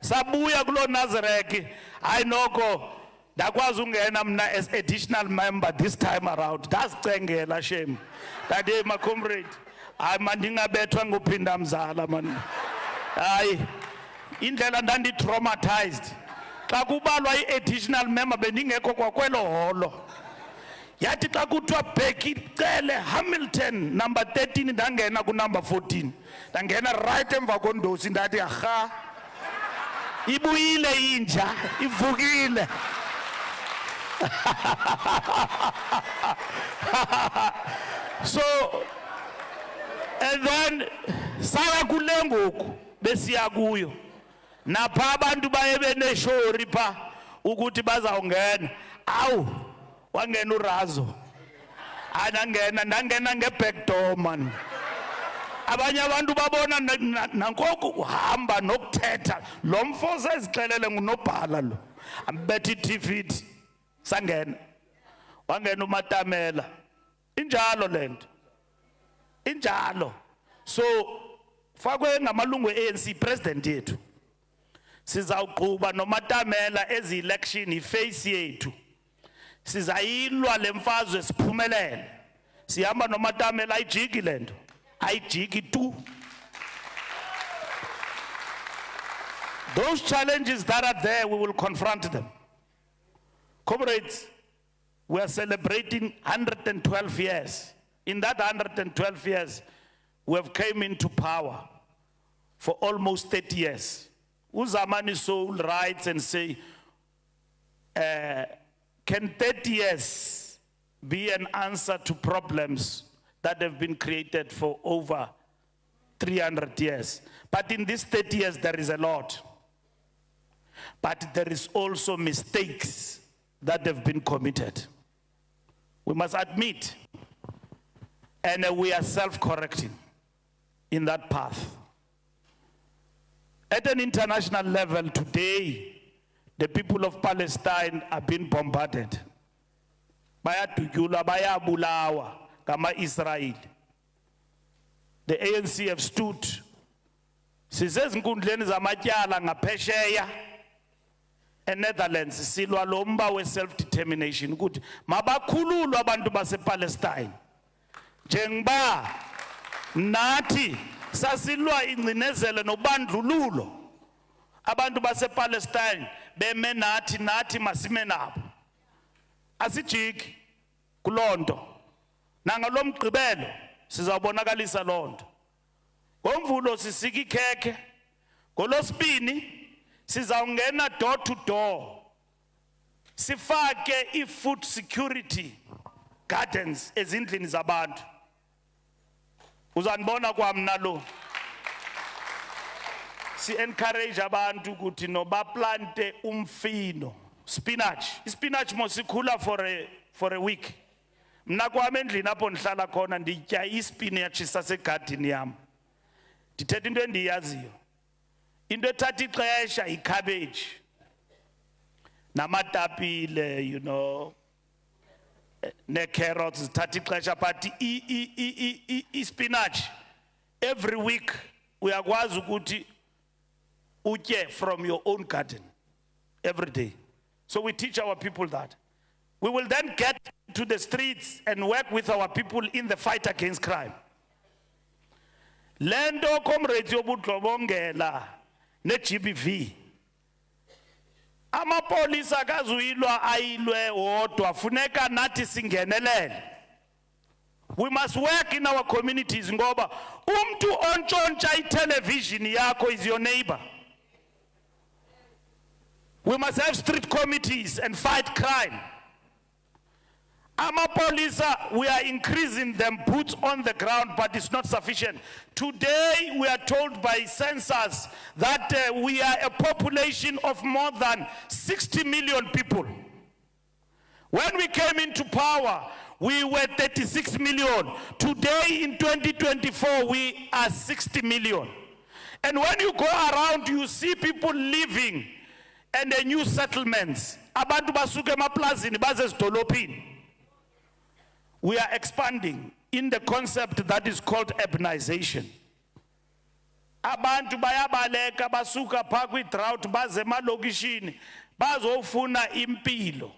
sabuya kulo Nazareth hayi noko ndakwazi ungena mna as additional member this time around ndazicengela shame that hey my comrade hayi mandingabethwa ngophinda mzala man hayi indlela ndandi-traumatized xa kubalwa i-additional member bendingekho kwakwelo holo yathi xa kuthiwa Bheki Cele Hamilton number 13 ndangena kunumber 14 ndangena right emva kondosi ndathi arha ibuyile inja ivukile so and then saya kule ngoku besiya kuyo napha abantu baye beneshori pha ukuthi bazawungena awu wangena uRazo ndangena ngeback door man abanye abantu babona nankoku uhamba nokuthetha lo mfo sezixelele ngunobhala lo ambethi iTV sangena wangena uMatamela injalo lento injalo so fakwe ngamalungu ANC president yethu sizawuqhuba noMatamela ezi-election iface yethu sizayilwa lemfazwe siphumelele sihamba noMatamela ayijiki lento ayijiki tu those challenges that are there we will confront them comrades we are celebrating 112 years in that 112 years we have came into power for almost 30 years Uzamani Soul writes and say can 30 years be an answer to problems that have been created for over 300 years? But in these 30 years, there is a lot. But there is also mistakes that have been committed. We must admit, and we are self-correcting in that path. At an international level today, the people of Palestine are being bombarded. Bayadutyulwa, bayabulawa kama Israel. The ANC have stood. Sisezinkundleni zamatyala ngaphesheya eNetherlands silwa lo mba we-self-determination ukuthi mabakhululwe abantu basePalestine. Njengoba nathi sasilwa ingcinezelo nobandlululo abantu basePalestine beme nathi masime nabo asijiki kulonto nangalo mgqibelo sizabonakalisa lonto ngoMvulo sisika ikhekhe ngolosibini sizawungena door to door Sifake i-food security gardens ezindlini zabantu. Uzanibona kwamna lo. Si encourage abantu ukuthi no baplante umfino, spinach. Spinach mosikhula for a week. Mna kwami endlini apho ndihlala khona nditya ispinach sasegadini yam. Ndithetha into endiyaziyo. Into ethatha ixesha icabbage. Namatapile, you know, ne carrots zithatha ixesha, but spinach every week uyakwazi ukuthi utye from your own garden every day. So we teach our people that. We will then get to the streets and work with our people in the fight against crime. Lendo comrades yobudlobongela ne GBV. Amapolisa akazuyilwa ayilwe wodwa funeka nathi singenelele. We must work in our communities ngoba umntu ontshontsha itelevision yakho is your neighbor. We must have street committees and fight crime. Amapolisa, we are increasing them boots on the ground, but it's not sufficient. Today, we are told by census that we are a population of more than 60 million people. When we came into power, we were 36 million. Today, in 2024, we are 60 million. And when you go around, you see people living and the new settlements. Abantu basuke emaplazini baze ezidolophini. We are expanding in the concept that is called urbanization. Abantu bayabaleka basuka pha kwi-drought baze emalokishini bazofuna impilo.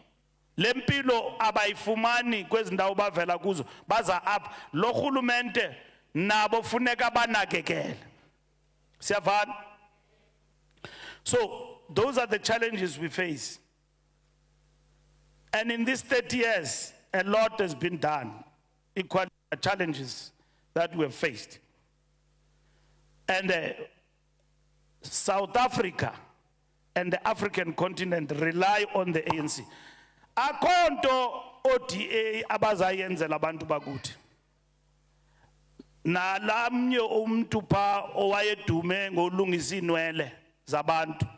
Le mpilo abayifumani kwezi ndawo bavela kuzo baza apha. Lo rhulumente nabo funeka banakekele. Siyavana? So those are the challenges we face. And in these 30 years, a lot has been done, equal challenges that we have faced. And South Africa and the African continent rely on the ANC. Akonto ODA abazayenzela abantu bakuthi. Nalamnye umntu pha owayedume ngolungisa inwele zabantu.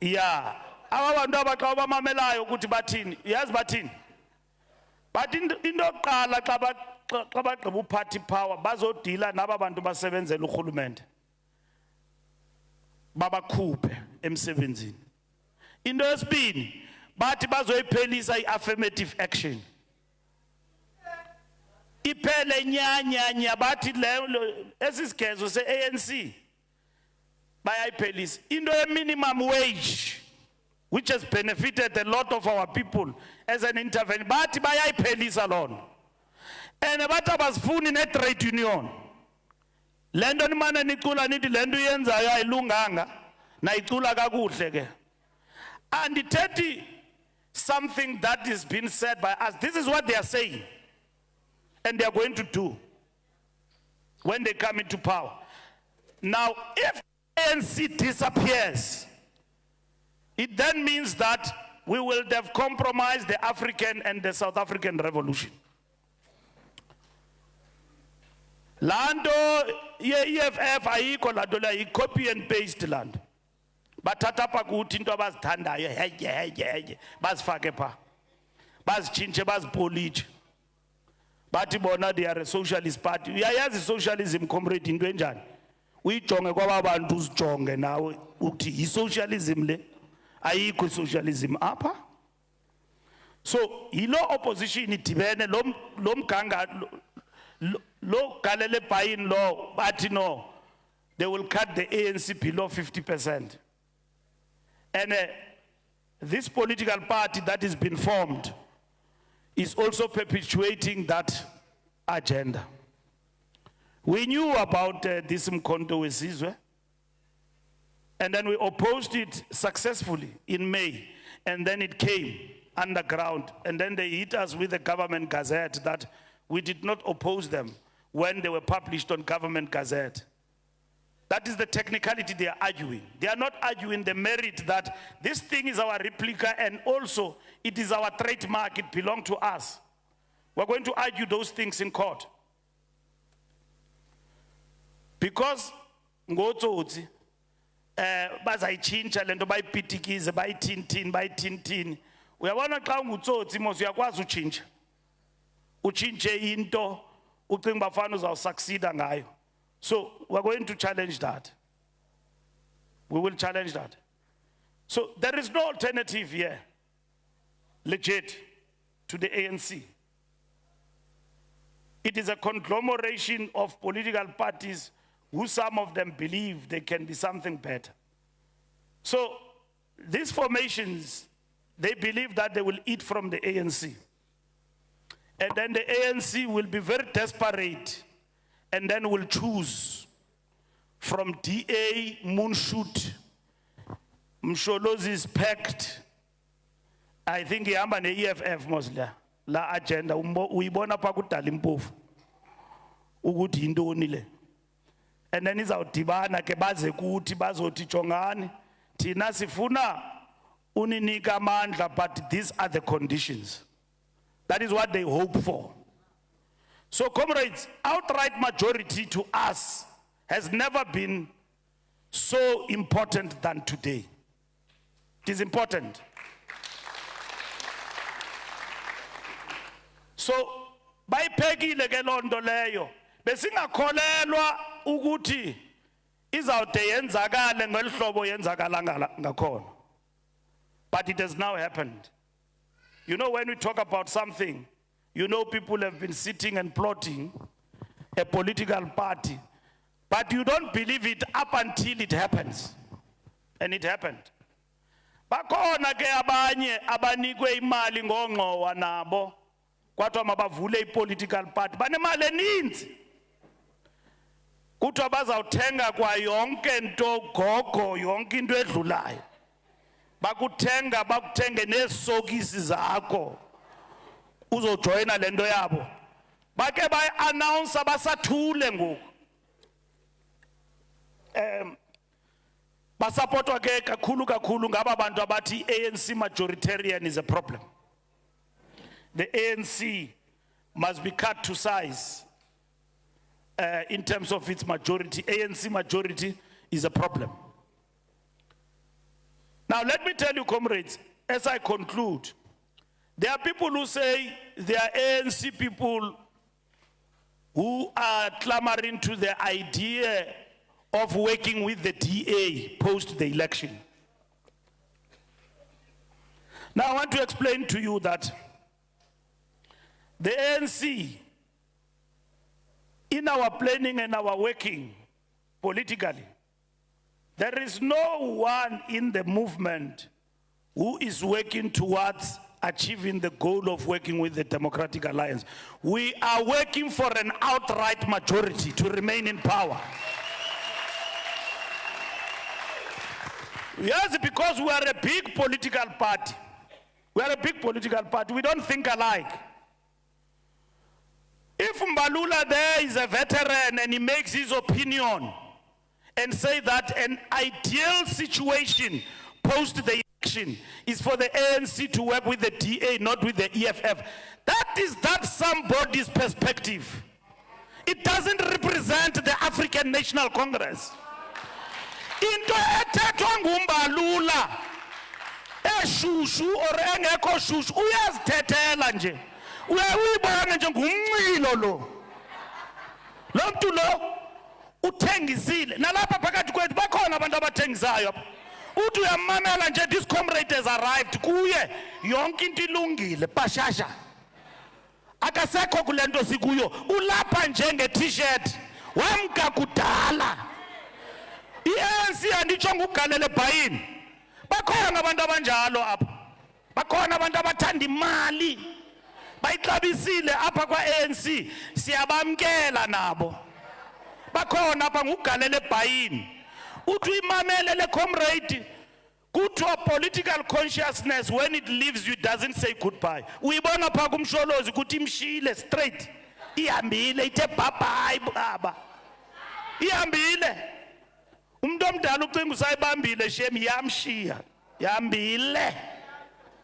Yeah. Abantu abaxa bamamelayo ukuthi bathini, yazi bathini? But into yokuqala xa bagqiba uphathi power bazodila naba bantu basebenzela urhulumente. Babakhuphe emsebenzini. Into yesibini bathi bazoyiphelisa i-affirmative action. Iphele nyanya bathi le esisigezo se-ANC bayayiphelisa. Into ye-minimum wage, which has benefited a lot of our people as an intervention, bathi bayayiphelisa lona. And bathi abasifuni ne-trade union. Lento nimane nicula nithi lento yenzayo ayilunganga nayicula kakuhle ke. And ithethi something that is being said by us. This is what they are saying. And they are going to do when they come into power. Now, if ANC disappears, it then means that we will have compromised the African and the South African revolution. Lando ye-EFF ayikho lando la copy and paste land. Bathatha pha kuthi into abazithandayo heye bazifake pha. Bazichintshe bazipolitshe. Bathi bona they are a socialist party. Uyayazi socialism comrade into enjani? Uyijonge kwaba bantu uzijonge nawe uthi i-socialism le ayikho i-socialism apha. So yilo opposition idibene lo mganga lo galele buying law bathi no, they will cut the ANC below 50%. And this political party that has been formed is also perpetuating that agenda. We knew about this Mkhonto Wesizwe, and then we opposed it successfully in May, and then it came underground, and then they hit us with the government gazette that we did not oppose them when they were published on government gazette. That is the technicality they are arguing. They are not arguing the merit that this thing is our replica and also it is our trademark, it belongs to us. We're going to argue those things in court. Because ngotsotsi bazayichintsha lento bayipitikize bayithintini uyabona xa ungutsotsi mos uyakwazi utshintsha utshintshe into ucinga bafana uzawusucceeda ngayo. So we're going to challenge that. We will challenge that. So there is no alternative here, legit, to the ANC. It is a conglomeration of political parties who some of them believe they can be something better. So these formations, they believe that they will eat from the ANC. And then the ANC will be very desperate and then will choose from DA, Moonshoot, Msholozi's pact. I think ihamba ne-EFF mostly la agenda uyibona pha kudala impofu ukuthi yintoni le. And then izawudibana ke baze kuthi bazothi jongani thina sifuna uninika amandla, but these are the conditions. That is what they hope for. So comrades, outright majority to us has never been so important than today. It is important. So bayiphelile ke lonto leyo besingakholelwa ukuthi izawude yenzakale ngelihlobo yenzakala ngakhona. But it has now happened. You know, when we talk about something, you know, people have been sitting and plotting a political party, but you don't believe it up until it happens. And it happened. Bakhona ke abanye abanikwe imali ngongqowa nabo kwathiwa mabavule i-political party banemali eninzi kuthiwa bazawuthenga kwa yonke nto gogo yonke into edlulayo bakuthenge neesokisi zakho uzojoyina lento yabo bake bayi-announce basathule ngoku basapotwa ke kakhulu ngaba bantu abathi ANC majoritarian is a problem. The ANC must be cut to size in terms of its majority. ANC majority is a problem. Now let me tell you, comrades, as I conclude, there are people who say they are ANC people who are clamoring to the idea of working with the DA post the election. Now I want to explain to you that the ANC, in our planning and our working politically, there is no one in the movement who is working towards achieving the goal of working with the Democratic Alliance. We are working for an outright majority to remain in power. Yes, because we are a big political party. We are a big political party. We don't think alike. If Mbalula there is a veteran and he makes his opinion and say that an ideal situation post the election is for the ANC to work with the DA, not with the EFF, that's somebody's perspective. It doesn't represent the African National Congress. Into ethethwa nguMbalula eshushu or engekho shushu uyazithethela nje uyayibona nje ngumncilo lo mntu lo uthengisile nalapha phakathi kwethu bakhona abantu abathengisayo uthi uyamamela nje this comrade has arrived kuye yonke into ilungile bashasha akasekho kulento sikuyo ulapha njenge t-shirt wamka kudala i-ANC anditsho ngugalele ebhayini bakhona abantu abanjalo apha bakhona abantu abathanda imali bayixabisile apha kwa-ANC siyabamkela nabo bakhona apha ngugalele ebhayini uthi uyimamele le comrade kuthiwa political consciousness when it leaves you doesn't say goodbye uyibona pha kumsholozi ukuthi imshile straight ihambile ithe bye bye baba ihambile Umuntu omdala ucinga usayibambile shem yamshiya.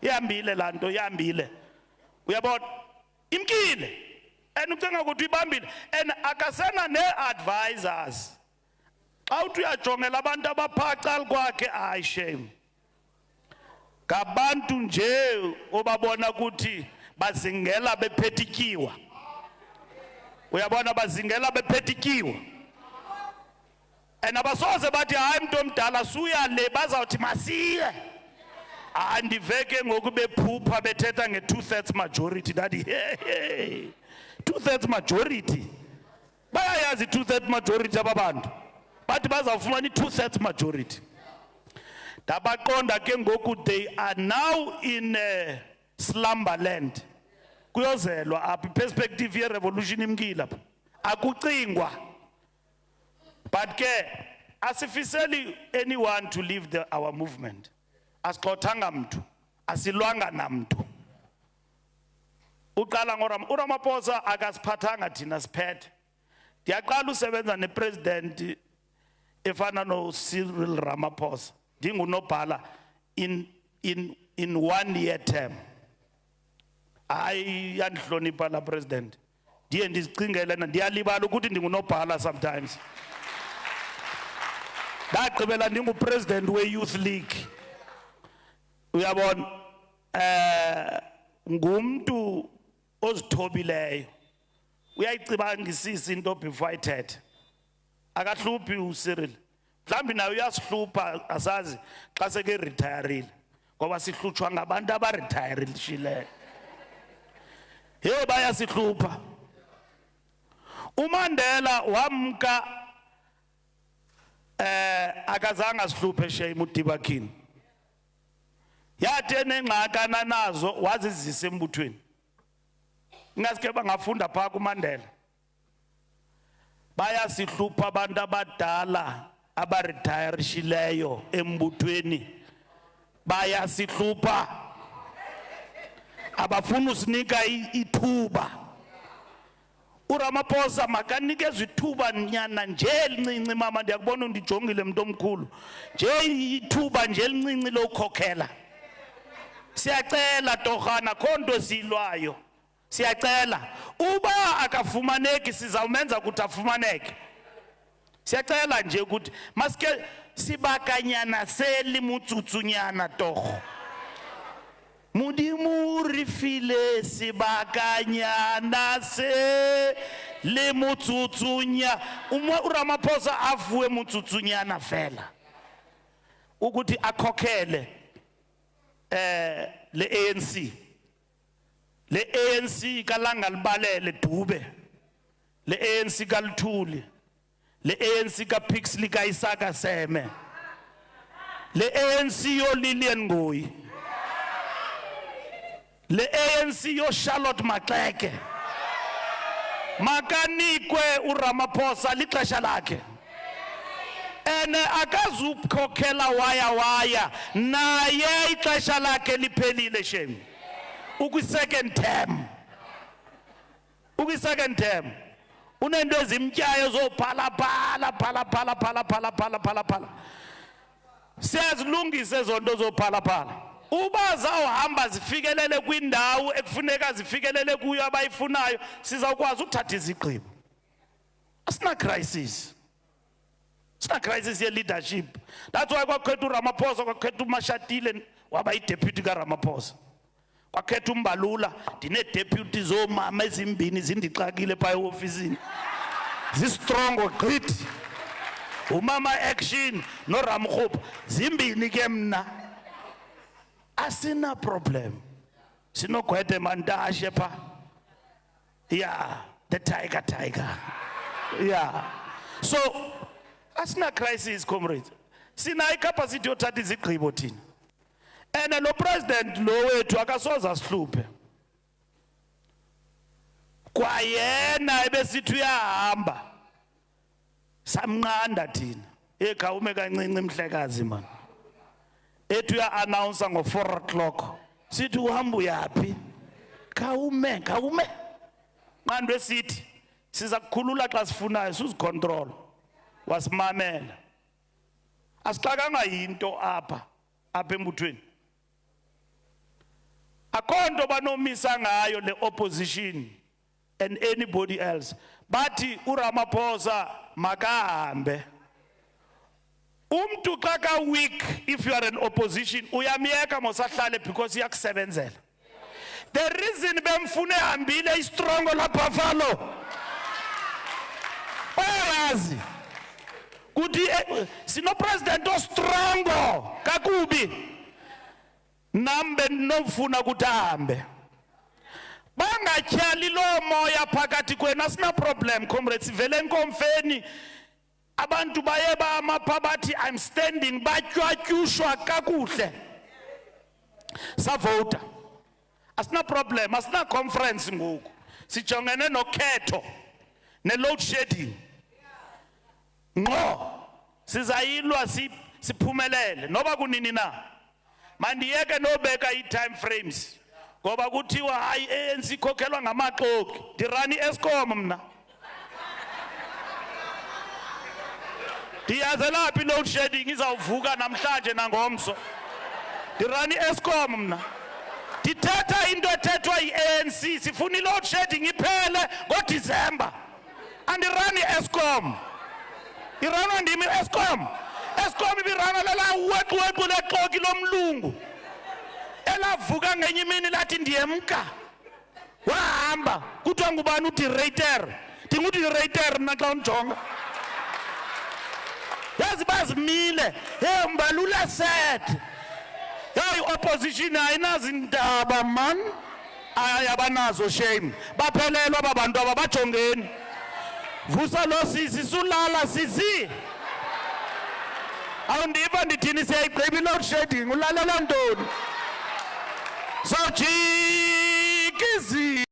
Yambile lanto yambile. Uyabona? Imkile. And ucinga ukuthi ibambile and akasena ne-advisors. Xa uthi uyajongela abantu abaphacal kwakhe ayi shame. Ngabantu nje obabona ukuthi bazingela bephethikiwa. Uyabona bazingela bephethikiwa. And abasoze bathi hayi umuntu omdala suya le bazawuthi masiye. Andiveke ngokubephupha bethetha nge-2/3 majority daddy. Hey. 2/3 majority. Bayayazi 2/3 majority ababantu. Bathi bazawufumana i-2/3 majority. Dabaqonda ke ngoku they are now in slumberland. Kuyozelwa apha perspective ye revolution imkile apha. Akucingwa. But ke asifiseli anyone to leave our movement. Asixothanga mntu, asilwanga namntu. Uqala uRamaphosa akasiphathanga thina siphethe. Ndiyaqala usebenza nepresident efana no Cyril Ramaphosa. Ndingunobhala in 1 year term. Hayi yandihlonipha la president. Ndiye ndizicingele ndiyalibala ukuthi ndingunobhala sometimes. Ndagqibela ndingupresident we-Youth League. Uyabona ngumntu ozithobileyo. Uyayicibangisisa into before ayithethe. Akahluphi uCyril. Mhlawumbi naye uyasihlupha asazi xa seke retireile. Ngoba sihlutshwa ngabantu abaretire. Hey bayasihlupha. uMandela wamka akazange asihluphe shame uDibakhini. Yathi enengxakana nazo wazizisa embuthweni. Ngaske bangafunda pha kuMandela. Bayasihlupha abantu abadala abaretireshileyo embuthweni. Bayasihlupha. Abafuna usinika ithuba. uRamaphosa makanikezwe ithuba nyana nje elincinci mama ndiyakubona undijongile umuntu omkhulu. Nje ithuba nje elincinci lokhokhela. Siyacela torhana khonto silwayo. Siyacela uba akafumaneki sizawumenza ukuthi afumaneke. Siyacela nje ukuthi maske sibakanyana seli mutsutsunyana torho. Mudimuri file sibakanyana se le mutsutsunya. uRamaphosa avuwe mutsutsunyana fela. Ukuthi akhokhele le ANC. Le ANC kalanga libalele Dube. Le ANC kaLthuli. Le ANC kaPixley kaIsaka Seme. Le ANC yo Lilian Ngoyi. Le ANC yo Charlotte Maxeke. Makanikwe uRamaphosa lixesha lakhe. Ene akazukhokhela waya naye ixesha lakhe liphelile shame. Ukwi-second term. Ukwi-second term. Unento ezimtyayo zophala. Siyazilungisa ezonto zophala. Uba zawuhamba zifikelele kwindawo ekufuneka zifikelele kuyo abayifunayo sizawukwazi ukuthatha izigqibo. Asina crisis. Sina crisis ye leadership. That's why kwakhetha uRamaphosa kwakhetha uMashatile waba yi-deputy kaRamaphosa. Kwakhetha Mbalula ndine-deputy zoomama ezimbini zindixakile phaa eofisini. Zistrongo gqithi. Umama Action noRamkhupha zimbini ke mna. Asina problem. Sinogwede Mantashe pha. Yeah, the tiger. Yeah. So asina crisis comrades. Sina icapacity yothatha izigqibo thina. Ene lo president lo wethu akasoza asihluphe. Kwayena ebesithi uyahamba. Samnqanda thina. Ekhawume kancinci mhlekazi man. Ethi uya-announce ngo-4 o'clock. Sithi uhamba uyaphi? Khawume. Nqandwe sithi siza kukhulula xa sifunayo sizicontrol. Wasimamela. asixakanga yinto apha embuthweni. Akho nto banomisa ngayo le opposition and anybody else. Bathi uRamaphosa makahambe. Umntu xa ka weak, if you are an opposition, uyamyeka mosahlale because iyakusebenzela. The reason bemfune hambile strong la Buffalo. Oyazi. Kuti sino president strong kakubi. Nambe nofuna ukuthi ahambe. Bangatyali lo moya phakathi kwenu asina problem comrades vele enkomfeni abantu baye bamapha bathi I'm standing batyatyushwa kakuhle savota asina problem asina conference ngoku sijongene nokhetho ne load shedding ngqo sizayilwa siphumelele noba kunini na mandiyeke nobeka i-time frames ngoba kuthiwa hayi ANC ikhokhelwa ngamaxoki ndirani Eskom mna ndiyazela phi load shedding izawuvuka namhlanje nangomso ndirani Eskom mna ndithetha into ethethwa yi-ANC sifuna i-load shedding iphele ngoDisemba andirani Eskom iranwa ndimi Eskom ibirana lela weqweqwe lexoki lomlungu elavuka ngenye imini lathi ndiyemka wahamba kuthiwa ngubani udirector ndingudirector mna xa unjonga yazi bazimile hey Mbalula said hey opposition ayinazi indaba man ayabanazo shame baphelelwa babantu ababajongeni vusa lo sisi sulala sisi awundiva ndithini siyayigqiba i-load shedding ulalela ntoni sawujika izinto